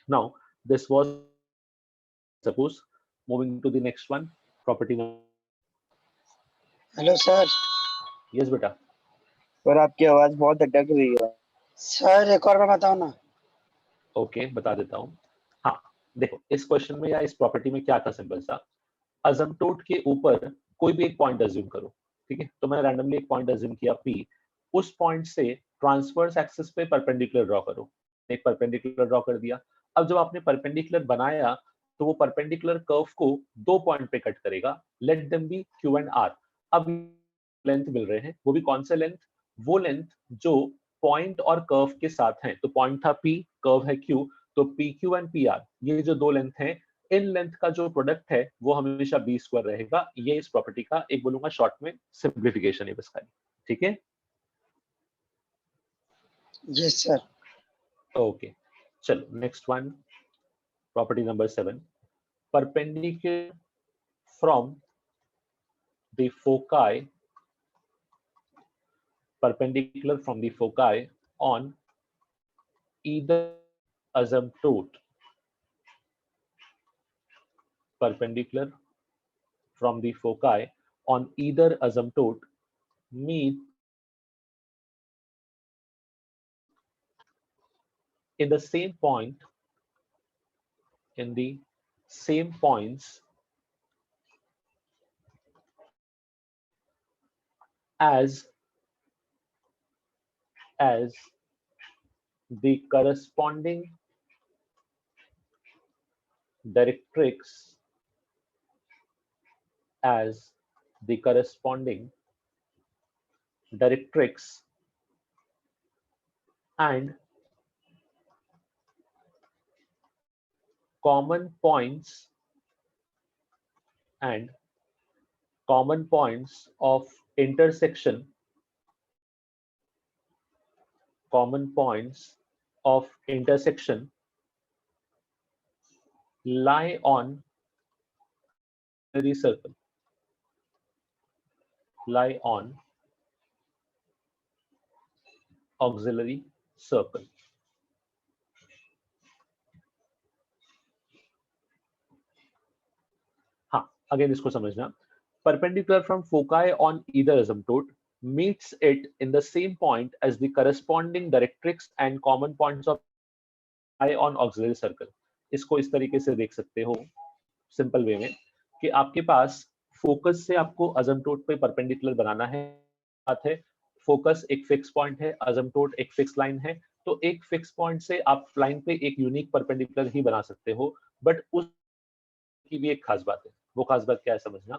now this was suppose moving to the next one, property. Hello sir. Yes बेटा. सर आपकी आवाज बहुत अटक रही है. सर एक और बार बताओ ना. ओके बता देता हूँ. हाँ देखो, इस क्वेश्चन में या इस प्रॉपर्टी में क्या था, सिंपल सा, अजम्प्टोट के ऊपर कोई भी एक पॉइंट अज्यूम करो. ठीक है, तो मैंने रैंडमली एक पॉइंट अज्यूम किया P. उस पॉइंट से ट्रांसवर्स एक्सिस पे परपेंडिकुलर ड्रॉ करो. एक परपेंडिकुलर ड्रॉ कर दिया. अब जब आपने परपेंडिकुलर बनाया तो वो परपेंडिकुलर कर्व को दो पॉइंट पे कट करेगा. Late them B Q and R. अब लेंथ मिल रहे हैं, वो भी कौन से लेंथ, वो लेंथ जो पॉइंट और कर्व के साथ हैं. तो पॉइंट था P, कर्व है Q, तो PQ एंड PR ये जो दो लेंथ हैं, इन लेंथ का जो प्रोडक्ट है वो हमेशा B स्क्वायर रहेगा. ये इस प्रॉपर्टी का एक बोलूंगा शॉर्ट में सिंप्लीफिकेशन है बस खाली. ठीक है, यस सर. ओके चलो next one, property number 7. Perpendicular from the foci, perpendicular from the foci on either asymptote perpendicular from the foci on either asymptote meet in the same point in the same points as the corresponding directrix and common points of intersection lie on auxiliary circle. हाँ, again इसको समझना. Perpendicular from foci on either asymptote meets it in the same point as the corresponding directrix and common points of lie on auxiliary circle. इसको इस तरीके से देख सकते हो सिंपल वे में कि आपके पास फोकस से आपको असिम्प्टोट पे परपेंडिकुलर बनाना है. बात है फोकस एक फिक्स पॉइंट है, असिम्प्टोट एक फिक्स लाइन है, तो एक फिक्स पॉइंट से आप लाइन पे एक यूनिक परपेंडिकुलर ही बना सकते हो. बट उस की भी एक खास बात है. वो खास बात क्या है समझना.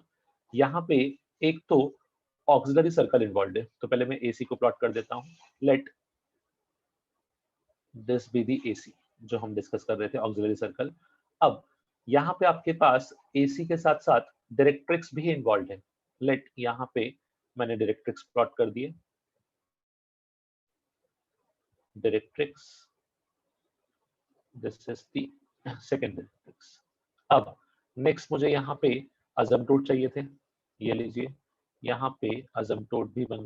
यहाँ पे एक तो ऑक्सिलरी सर्कल इन्वॉल्व है. तो पहले मैं एसी को प्लॉट कर देता हूँ. Let this be the AC जो हम डिस्कस कर रहे थे, ऑक्सिलरी सर्कल. अब यहाँ पे आपके पास एसी के साथ साथ डायरेक्ट्रिक्स भी इन्वॉल्व है. लेट यहाँ पे मैंने डायरेक्ट्रिक्स प्लॉट कर दिए. Directrix, this is the second directrix. अब नेक्स्ट मुझे यहाँ पे असिम्प्टोट चाहिए थे. ये लीजिए, यहाँ पे असिम्प्टोट भी बन.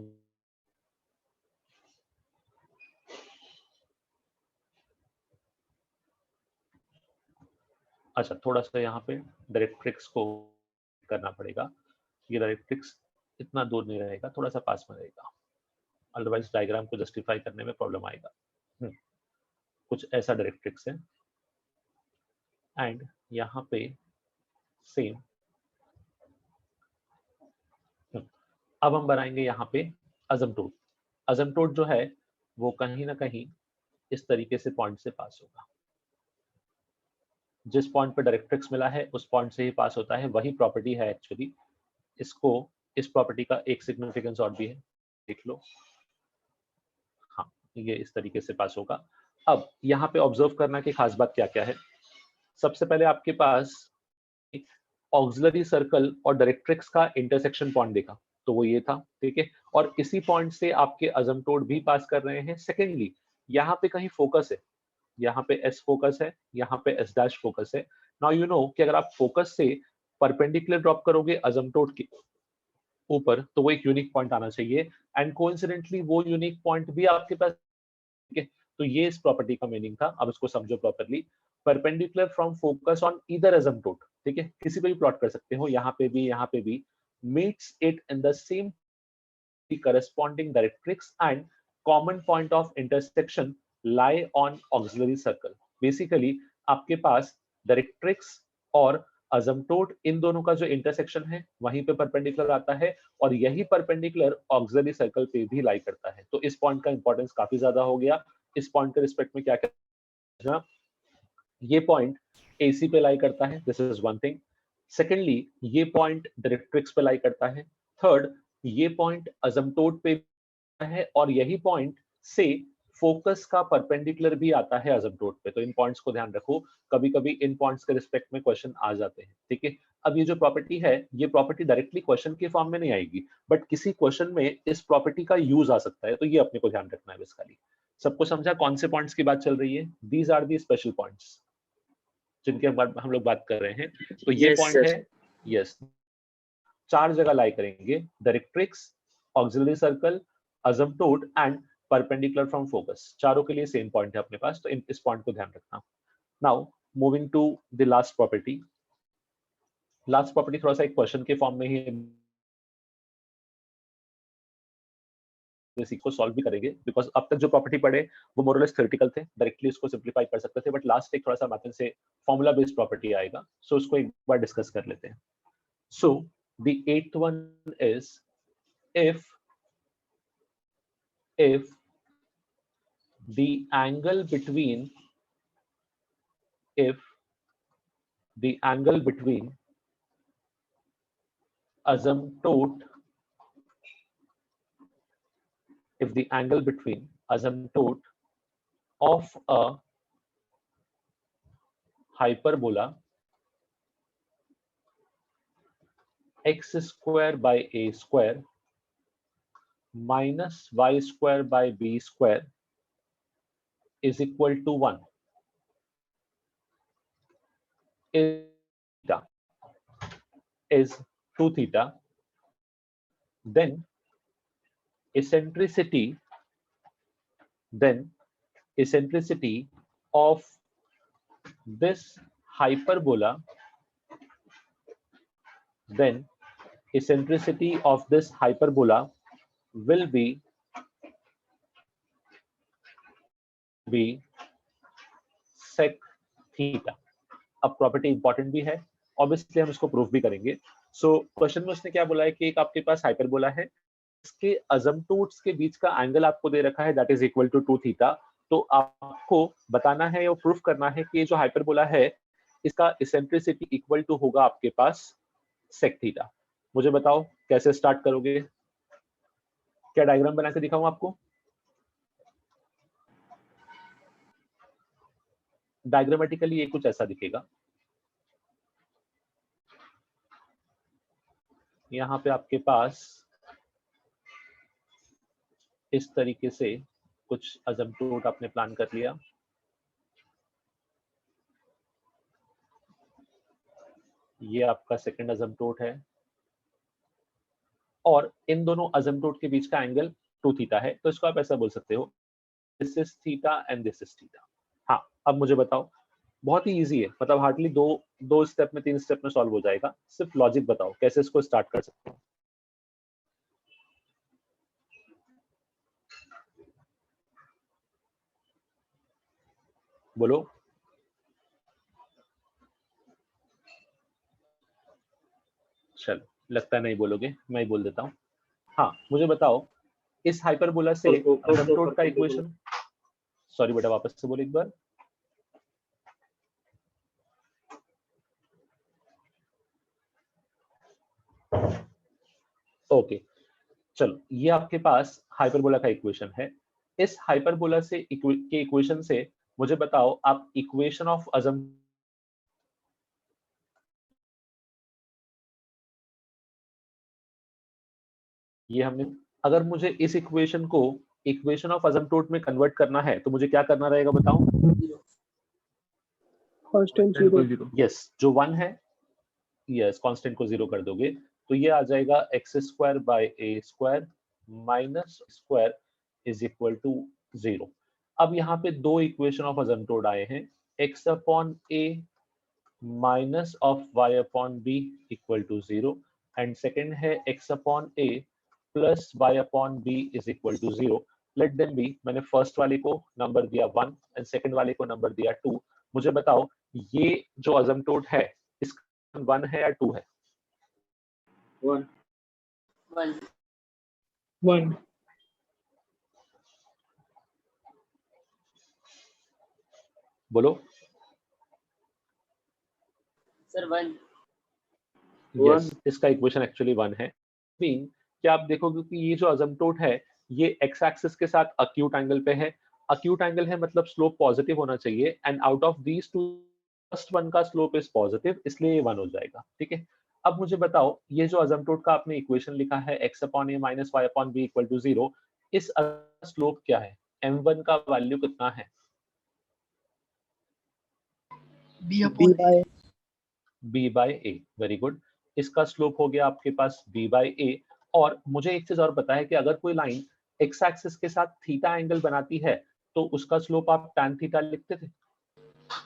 अच्छा, थोड़ा सा यहाँ पे डायरेक्ट्रिक्स को करना पड़ेगा. ये डायरेक्ट्रिक्स इतना दूर नहीं रहेगा, थोड़ा सा पास में रहेगा, अदरवाइज डायग्राम को जस्टिफाई करने में प्रॉब्लम आएगा. कुछ ऐसा डायरेक्ट्रिक्स है एंड यहाँ पे सेम. अब हम बनाएंगे यहाँ पे असिम्प्टोट. असिम्प्टोट जो है वो कहीं ना कहीं इस तरीके से पॉइंट से पास होगा. जिस पॉइंट पे डायरेक्ट्रिक्स मिला है उस पॉइंट से ही पास होता है. वही प्रॉपर्टी है एक्चुअली. इसको, इस प्रॉपर्टी का एक सिग्निफिकेंस और भी है, देख लो. हाँ, ये इस तरीके से पास होगा. अब यहाँ पे ऑब्जर्व करना की खास बात क्या क्या है. सबसे पहले आपके पास ऑक्सिलरी सर्कल और डायरेक्ट्रिक्स का इंटरसेक्शन पॉइंट देखा, तो वो ये था. ठीक है. और इसी पॉइंट से आपके असिम्प्टोट भी पास कर रहे हैं. सेकेंडली यहाँ पे कहीं फोकस है, यहाँ पे एस फोकस है, यहाँ पे एस डैश फोकस है. नाउ यू नो कि अगर आप फोकस से परपेंडिकुलर ड्रॉप करोगे असिम्प्टोट के ऊपर तो वो एक यूनिक पॉइंट आना चाहिए. एंड कोइंसिडेंटली वो यूनिक पॉइंट भी आपके पास. ठीक है. तो ये इस प्रॉपर्टी का मीनिंग था. अब इसको समझो properly. Perpendicular from focus on either asymptote, ठीक है, किसी पे भी प्लॉट कर सकते हो, यहाँ पे भी, यहाँ पे भी, meets it in the same corresponding directrix and common point of intersection lie on auxiliary circle. Basically आपके पास डायरेक्ट्रिक्स और असिम्प्टोट इन दोनों का जो इंटरसेक्शन है वहीं पे परपेंडिकुलर आता है और यही परपेंडिकुलर ऑक्सिलरी सर्कल पे भी लाई करता है. तो इस पॉइंट का इंपॉर्टेंस काफी ज्यादा हो गया. इस पॉइंट के रिस्पेक्ट में क्या कहना, ये पॉइंट एसी पे लाई करता है. This is one thing. Secondly ये पॉइंट डायरेक्ट्रिक्स पे लाई करता है. थर्ड, ये पॉइंट असिम्प्टोट पे है और यही पॉइंट से फोकस का परपेंडिकुलर भी आता है असिम्प्टोट पे. तो इन पॉइंट्स को ध्यान रखो, कभी कभी इन पॉइंट्स के रिस्पेक्ट में क्वेश्चन आ जाते हैं. ठीक है. अब ये जो प्रॉपर्टी है, ये प्रॉपर्टी डायरेक्टली क्वेश्चन के फॉर्म में नहीं आएगी, बट किसी क्वेश्चन में इस प्रॉपर्टी का यूज आ सकता है. तो ये अपने को ध्यान रखना है. बेसिकली सबको समझा कौन से पॉइंट्स की बात चल रही है. These are the special points जिनके हम लोग बात कर रहे हैं. तो ये पॉइंट है, यस, चार जगह लाई करेंगे. Directrix, auxiliary circle, asymptote and perpendicular from focus, चारों के लिए सेम पॉइंट है अपने पास, तो इस पॉइंट को ध्यान रखना। Now moving to the last property. Last property थोड़ा सा एक क्वेश्चन के फॉर्म में ही इसी को सॉल्व भी करेंगे, बिकॉज अब तक जो प्रॉपर्टी पढ़े वो मोरलेस थ्योरेटिकल थे, डायरेक्टली उसको सिंप्लीफाई कर सकते थे, बट लास्ट एक थोड़ा सा मैथड से फॉर्मूला बेस्ड प्रॉपर्टी आएगा, सो उसको एक बार डिस्कस कर लेते हैं। So the 8th one is if the angle between asymptote of a hyperbola x square by a square minus y square by b square is equal to 1 theta is 2 theta, then eccentricity of this hyperbola will be sec theta। अब property important भी है, obviously हम इसको proof भी करेंगे। So question में उसने क्या बोला है कि एक आपके पास हाइपरबोला है, इसके अजम्पटूट्स के बीच का एंगल आपको दे रखा है, that is equal to 2 theta. तो आपको बताना है या प्रूफ करना है कि ये जो हाइपरबोला है इसका इसेंट्रिसिटी इक्वल टू होगा आपके पास सेक थीटा। मुझे बताओ कैसे स्टार्ट करोगे, क्या डायग्राम बना के दिखाऊं आपको? डायग्रामेटिकली ये कुछ ऐसा दिखेगा। यहाँ पे आपके पास इस तरीके से कुछ अजम्पटूट आपने प्लान कर लिया, ये आपका सेकंड अजम्पटूट है, और इन दोनों अजम्पटूट के बीच का एंगल 2 थीटा है, तो इसको आप ऐसा बोल सकते हो this is theta and this is theta. हाँ, अब मुझे बताओ, बहुत ही इजी है, मतलब हार्डली दो स्टेप में 3 स्टेप में सॉल्व हो जाएगा, सिर्फ लॉजिक बताओ कैसे इसको स्टार्ट कर सकते हो। बोलो। चलो, लगता नहीं बोलोगे, मैं ही बोल देता हूँ। हाँ, मुझे बताओ इस हाइपरबोला से असिम्प्टोट का इक्वेशन, सॉरी बेटा वापस से बोलो एक बार। ओके, चलो ये आपके पास हाइपरबोला का इक्वेशन है। इस हाइपरबोला से के इक्वेशन से मुझे बताओ आप इक्वेशन ऑफ असिम्प्टोट, ये हमने, अगर मुझे इस इक्वेशन को इक्वेशन ऑफ असिम्प्टोट में कन्वर्ट करना है तो मुझे क्या करना रहेगा बताओ? कांस्टेंट 0। यस, जो 1 है, यस कांस्टेंट को 0 कर दोगे तो ये आ जाएगा X square by A square minus square is equal to 0। अब यहाँ पे दो इक्वेशन ऑफ असिम्प्टोट आए हैं, x upon a minus of y upon b equal to 0, and second है x upon a plus y upon b is equal to 0। Let them be, मैंने first वाले को नंबर दिया 1 एंड सेकेंड वाले को number दिया 2। मुझे बताओ ये जो असिम्प्टोट है इसका 1 है या 2 है? 1 बोलो। सर 1 यस, इसका इक्वेशन एक्चुअली 1 है। मीन क्या आप देखोगे कि ये जो असिम्प्टोट है ये एक्स एक्सिस के साथ अक्यूट एंगल पे है, अक्यूट एंगल है मतलब स्लोप पॉजिटिव होना चाहिए, and out of these two first one का स्लोप इज पॉजिटिव, इसलिए ये 1 हो जाएगा। ठीक है, अब मुझे बताओ ये जो असिम्प्टोट का आपने इक्वेशन लिखा है x upon a minus y upon b equal to 0, इस स्लोप क्या है? m1 का वैल्यू कितना है? b by a। Very good, इसका स्लोप हो गया आपके पास b बाय a। और मुझे एक चीज और पता है कि अगर कोई लाइन एक्स एक्सिस के साथ थीटा एंगल बनाती है तो उसका स्लोप आप tan थीटा लिखते थे।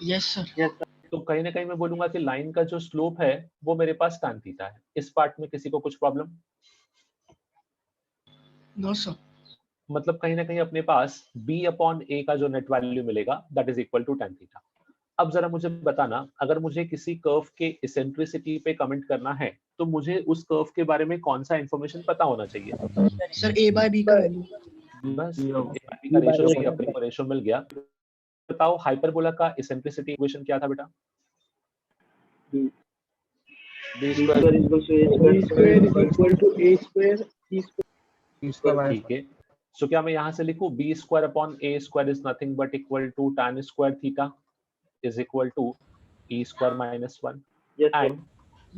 Yes sir. तो कहीं ना कहीं मैं बोलूंगा कि लाइन का जो स्लोप है वो मेरे पास tan थीटा है। इस पार्ट में किसी को कुछ प्रॉब्लम? No sir. मतलब कहीं ना कहीं अपने पास b/a का जो नेट वैल्यू मिलेगा that is equal to tan theta. अब जरा मुझे बताना, अगर मुझे किसी कर्व के इसेंट्रिसिटी पे कमेंट करना है तो मुझे उस कर्व के बारे में कौन सा इंफॉर्मेशन पता होना चाहिए? सर a बाय b का वैल्यू। बस a का रेशियो भी अपने को रेशियो मिल गया। बताओ हाइपरबोला का इसेंट्रिसिटी इक्वेशन क्या था बेटा? b square equal to a square ठीक है, सो क्या मैं यहाँ से लिखूं b square upon a square is nothing but equal to tan square theta is equal to e square minus 1 and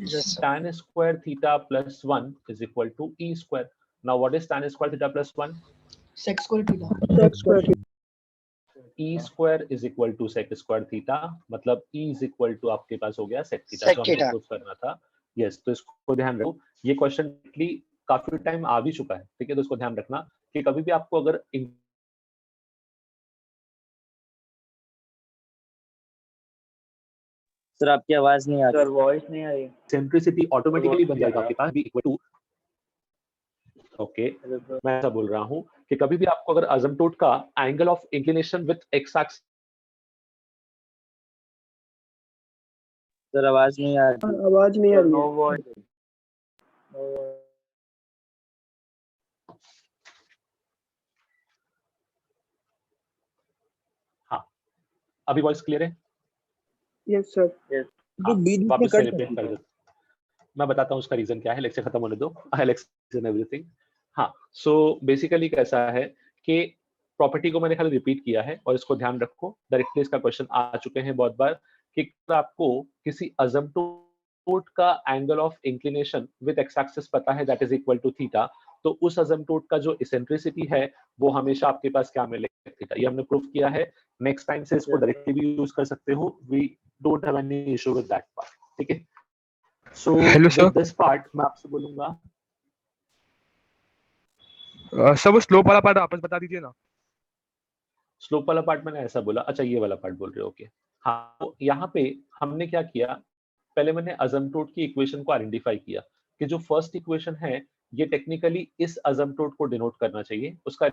yes sir. tan square theta plus 1 is equal to e square. Now what is tan square theta plus 1? sec square theta. e square is equal to sec square theta, मतलब e is equal to आपके पास हो गया sec theta Sec जो हमें theta। Prove करना था। Yes, तो इसको ध्यान रखो, ये क्वेश्चन काफी टाइम आ भी चुका है, ठीक है, तो इसको ध्यान रखना कि कभी भी आपको अगर सर आपकी आवाज नहीं आ रही। सर वॉइस नहीं आ रही। सेंट्रिसिटी ऑटोमेटिकली बन जाएगा आपके पास b इक्वल टू, ओके, मैं ऐसा बोल रहा हूँ कि कभी भी आपको अगर असिम्प्टोट का angle of inclination with X axis, sir आवाज नहीं आ रही। आवाज नहीं आ रही। No voice. हाँ अभी वॉइस क्लियर है? Yes sir. यस। हाँ, वापस से रिपीट कर देता, मैं बताता हूँ उसका रीजन क्या है, लेक्चर खत्म होने दो, आई एक्सप्लेन एवरीथिंग। हाँ, सो बेसिकली कैसा है कि प्रॉपर्टी को मैंने खाली रिपीट किया है और इसको ध्यान रखो, डायरेक्टली इसका क्वेश्चन आ चुके हैं बहुत बार कि आपको किसी असिम्प्टोट का angle of inclination with X axis पता है that is equal to theta, तो उस असिम्प्टोट का जो इसेंट्रिसिटी है वो हमेशा आपके पास क्या मिलेगा? थीटा। ये हमने प्रूव किया है, नेक्स्ट टाइम से इसको डायरेक्टली भी यूज कर सकते हो, we don't have any issue with that part, ठीक है। So with this part मैं आपसे बोलूंगा सर वो स्लोप वाला पार्ट वापस बता दीजिए ना। स्लोप वाला पार्ट मैंने ऐसा बोला, अच्छा ये वाला पार्ट बोल रहे हो, ओके। हाँ, तो यहाँ पे हमने क्या किया, पहले मैंने असिम्प्टोट की इक्वेशन को आइडेंटिफाई किया कि जो फर्स्ट इक्वेशन है ये टेक्निकली इस असिम्प्टोट को डिनोट करना चाहिए, उसका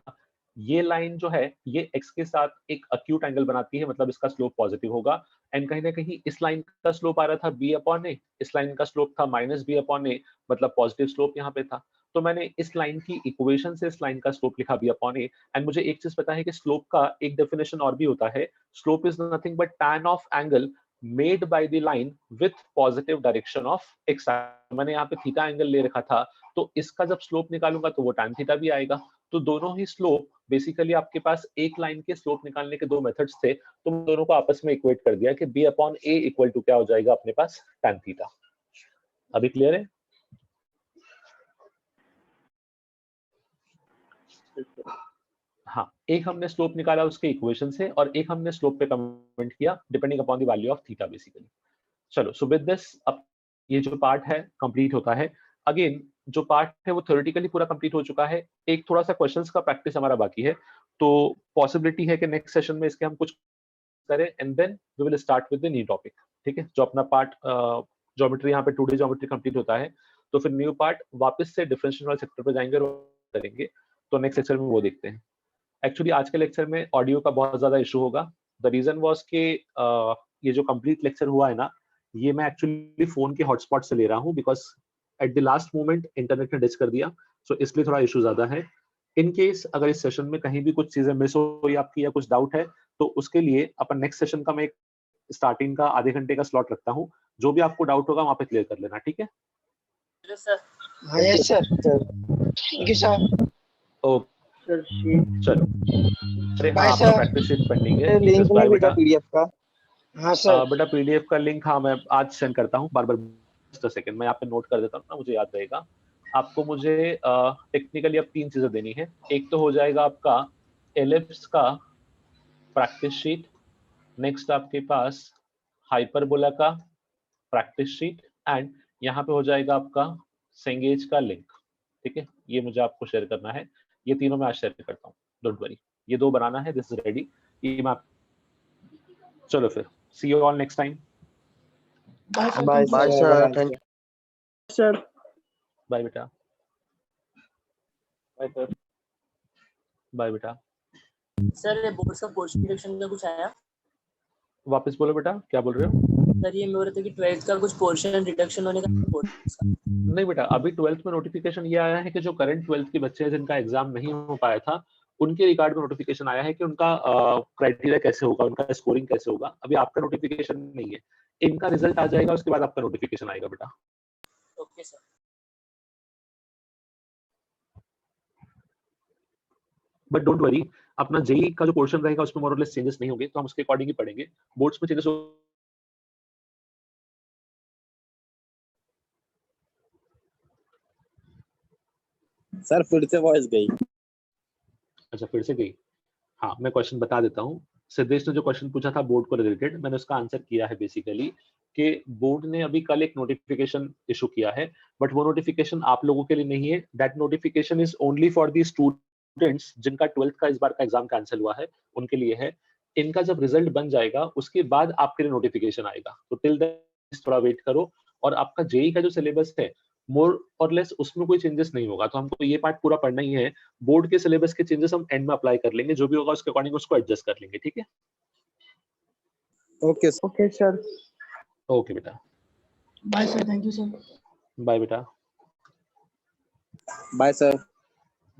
ये लाइन जो है ये x के साथ एक अक्यूट एंगल बनाती है, मतलब इसका स्लोप पॉजिटिव होगा। एंड कहीं ना कहीं इस लाइन का स्लोप आ रहा था b/a, इस लाइन का स्लोप था -b/a, मतलब पॉजिटिव स्लोप यहाँ पे था। तो मैंने इस लाइन की इक्वेशन से इस लाइन का स्लोप लिखा b/a। एंड मुझे एक चीज पता है कि स्लोप का एक डेफिनेशन और भी होता है, slope is nothing but tan of angle made by the line with positive direction of x। मैंने यहाँ पे थीटा एंगल ले रखा था, तो इसका जब स्लोप निकालूंगा तो वो tan थीटा भी आएगा। तो दोनों ही स्लोप बेसिकली आपके पास एक लाइन के स्लोप निकालने के दो मेथड्स थे, तो दोनों को आपस में इक्वेट कर दिया कि b/a इक्वल टू क्या हो जाएगा अपने पास, tan थीटा। अभी क्लियर है? हाँ, एक हमने स्लोप निकाला उसके इक्वेशन से और एक हमने स्लोप पे कमेंट किया depending upon the value of theta basically. चलो, सो विद दिस अब ये जो पार्ट है कंप्लीट होता है। अगेन जो पार्ट है वो थ्योरेटिकली पूरा कंप्लीट हो चुका है, एक थोड़ा सा क्वेश्चंस का प्रैक्टिस हमारा बाकी है, तो पॉसिबिलिटी है कि नेक्स्ट सेशन में इसके हम कुछ करें and then we will start with the new topic, ठीक है। जो अपना पार्ट ज्योमेट्री यहाँ पे 2D ज्योमेट्री कंप्लीट होता है, तो फिर न्यू पार्ट वापस से डिफरेंशियल वाले सेक्टर पे जाएंगे और करेंगे, तो नेक्स्ट लेक्चर में वो देखते हैं। एक्चुअली आज के लेक्चर में ऑडियो का बहुत ज्यादा इशू होगा, द रीजन वाज कि ये जो कंप्लीट लेक्चर हुआ है ना, ये मैं एक्चुअली फोन के हॉटस्पॉट से ले रहा हूँ because at the last moment internet ने डिच कर दिया, सो इसलिए थोड़ा इशू ज्यादा है। इन केस अगर इस सेशन में कहीं भी कुछ चीजें मिस हो या आपकी या कुछ डाउट है, तो उसके लिए अपन नेक्स्ट सेशन का मैं एक स्टार्टिंग का आधे घंटे का स्लॉट रखता हूँ, जो भी आपको डाउट होगा वहां पे क्लियर कर लेना, ठीक है। हाँ yes sir. Thank you sir. Okay चलो, अरे हाँ, बाय आपका सर। प्रैक्टिस शीट पेंडिंग है, लिंक बाय नहीं भेजा बेटा। पीडीएफ का। हाँ सर। बेटा पीडीएफ का लिंक हाँ मैं आज सेंड करता हूँ, बार बार जस्ट अ सेकंड, मैं यहाँ पे नोट कर देता हूँ ना, मुझे याद रहेगा। आपको मुझे टेक्निकली अब 3 चीजें देनी है। एक तो हो जाएगा आपका एलिप्स का प्रैक्टिस शीट, नेक्स्ट आपके पास हाइपरबोला का प्रैक्टिस शीट, एंड यहाँ पे हो जाएगा आपका सेंगेज का लिंक, ठीक है। ये मुझे आपको शेयर करना है, ये तीनों मैं आज शेयर करता हूँ, डोंट वरी। ये 2 बनाना है, दिस इज रेडी। ये मैं चलो फिर see you all next time. Bye sir, Bye, sir. sir. Bye बेटा, बाय सर। बाय बेटा। सर ये बोर्ड्स का पोर्शन रिडक्शन का कुछ आया? वापस बोलो बेटा, क्या बोल रहे हो? सर ये बोल रहे थे कि 12th का कुछ पोर्शन रिडक्शन होने का boards का। नहीं बेटा, अभी 12th में नोटिफिकेशन ये आया है कि जो करंट 12th के बच्चे हैं जिनका एग्जाम नहीं हो पाया था, उनके रिगार्ड में नोटिफिकेशन आया है कि उनका क्राइटेरिया कैसे होगा, उनका स्कोरिंग कैसे होगा। अभी आपका नोटिफिकेशन नहीं है, इनका रिजल्ट आ जाएगा, उसके बाद आपका नोटिफिकेशन आएगा बेटा। Okay sir. But don't worry, अपना जेई का जो पोर्शन रहेगा उसमें मोर और लेस चेंजेस नहीं होंगे, तो हम उसके अकॉर्डिंग ही पढ़ेंगे। बोर्ड्स में चेंजेस सर फिर से वॉइस गई। अच्छा फिर से गई। हाँ, मैं क्वेश्चन बता देता हूँ। सिद्धेश ने जो क्वेश्चन पूछा था बोर्ड को रिलेटेड, मैंने उसका आंसर किया है बेसिकली कि बोर्ड ने अभी कल एक नोटिफिकेशन इशू किया है, बट वो नोटिफिकेशन आप लोगों के लिए नहीं है। That notification is only for the students जिनका 12th का इस बार का एग्जाम कैंसिल हुआ है, उनके लिए है। इनका जब रिजल्ट बन जाएगा उसके बाद आपके लिए नोटिफिकेशन आएगा, तो टिल देन थोड़ा वेट करो। और आपका जेई का जो सिलेबस है मोर और लेस उसमें कोई चेंजेस नहीं होगा, तो हमको ये पार्ट पूरा पढ़ना ही है। बोर्ड के सिलेबस के चेंजेस हम एंड में अप्लाई कर लेंगे, जो भी होगा उसके अकॉर्डिंग उसको एडजस्ट कर लेंगे, ठीक है? Okay Okay, sir. ओके बेटा, Bye sir, thank you sir. Bye बेटा। Bye sir.